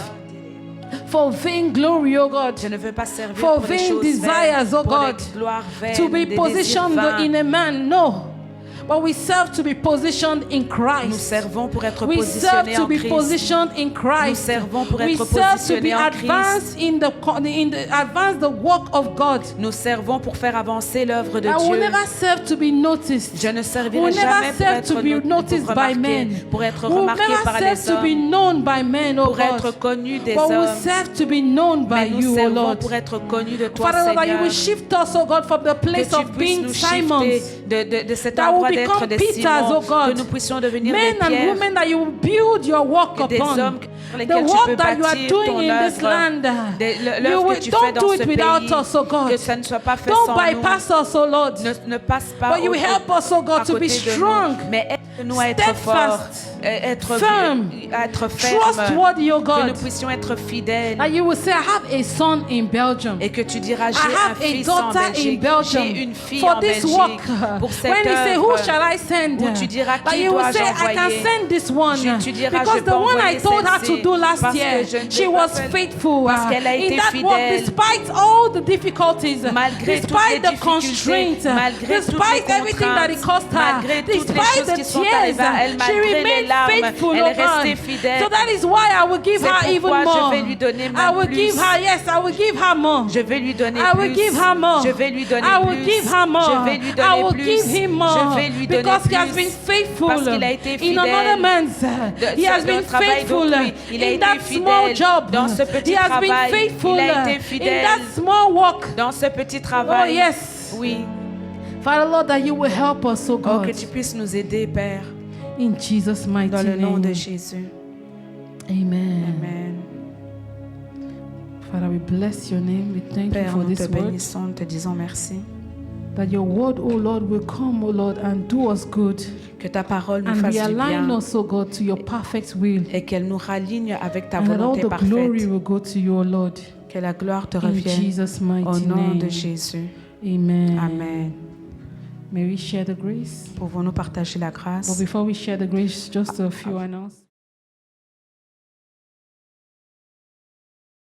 for vain glory, oh God. Je ne veux pas servir For pour des vain choses desires, vaines, oh pour God, des gloires vaines, to be des désirs positioned vains. in a man, no. But we serve to be positioned in Nous Christ. servons pour être We serve positionnés to en be Christ. positioned in Christ. Nous servons pour We être serve to be positionnés en advanced in the advance the work of God. Nous servons pour faire avancer l'œuvre de I will Dieu. never serve to be noticed. Je ne We servirai will jamais never pour serve être to be noticed by men. pour être We will remarqué never par serve les to be hommes, known by men, oh pour être God. connu des But we hommes. serve to be known by Mais nous you, oh servons Lord. pour être connus de toi, Father, Lord, that you Seigneur. will shift us, oh God, from the place Que tu of puisses being nous Simons. shifter de cet That will endroit d'être become des Peters, Simons, oh God. que nous puissions devenir Men des and Pierres, women that you will build your work des upon. hommes sur The lesquels tu work peux that you are bâtir doing ton in this œuvre, land, you l'œuvre will, que tu fais don't dans do ce it without pays, us, oh God. que ça ne soit pas fait Don't sans bypass nous. us, oh Lord. Ne passe pas But you help us, oh à God, to be côté de strong, nous, mais aide-nous à être forts, steadfast, être firm, fermes, trustworthy, oh que God. nous puissions être fidèles. That you will say, I have a son in Belgium. Et que tu diras, I j'ai un have a fils en daughter in Belgique, Belgium j'ai une fille for en this Belgique work. pour cette When you say, who œuvre, shall I send? où tu diras, That qui you will dois-je say, I can envoyer? send this one. Tu diras, Because je the peux one I envoyer told her to celle-ci, do last parce que year, je ne she l'ai was pas fait, faithful parce qu'elle a in été that work fidèle. despite all the difficulties, Malgré toutes despite les the difficultés, constraints, malgré toutes despite les everything that it cost her, malgré toutes les despite choses the qui sont tears, arrivées à elle, she malgré les remained larmes, faithful, elle oh est restée God. fidèle. So that is why I will give C'est her even pourquoi more. je vais lui donner I même will plus. give her, yes, I will give her more. Je vais lui donner I will plus. give her more. Je vais lui donner I will plus. give her more. Je vais lui donner I will plus. give him more. Je vais lui donner Because plus. he has been faithful Parce qu'il a été in fidèle. another man's. He has Dans been le travail faithful d'autrui. Il a in été that small fidèle. job. Dans ce petit He has been travail, faithful il a été in fidèle. that small work. Dans ce petit Oh travail. yes. Oui. Father Lord, that you will help us, oh Oh, God. que tu puisses nous aider, Père, In Jesus' mighty dans le nom de name. Jésus. Amen. Amen. Father, we bless your name. We thank you Père, for nous te this word. bénissons, nous te disons merci. That your word, oh Lord, will come, oh Lord, and do us good. Que ta parole nous And fasse du realign bien us, oh God, to your perfect will. et qu'elle nous raligne avec ta And that all volonté the glory parfaite. will go to you, O Lord. Que la gloire te In revienne Jesus' au mighty nom name. de Jésus. Amen. Amen. May we share the grace? Pouvons-nous partager la grâce? But before we share the grace, just a few announcements.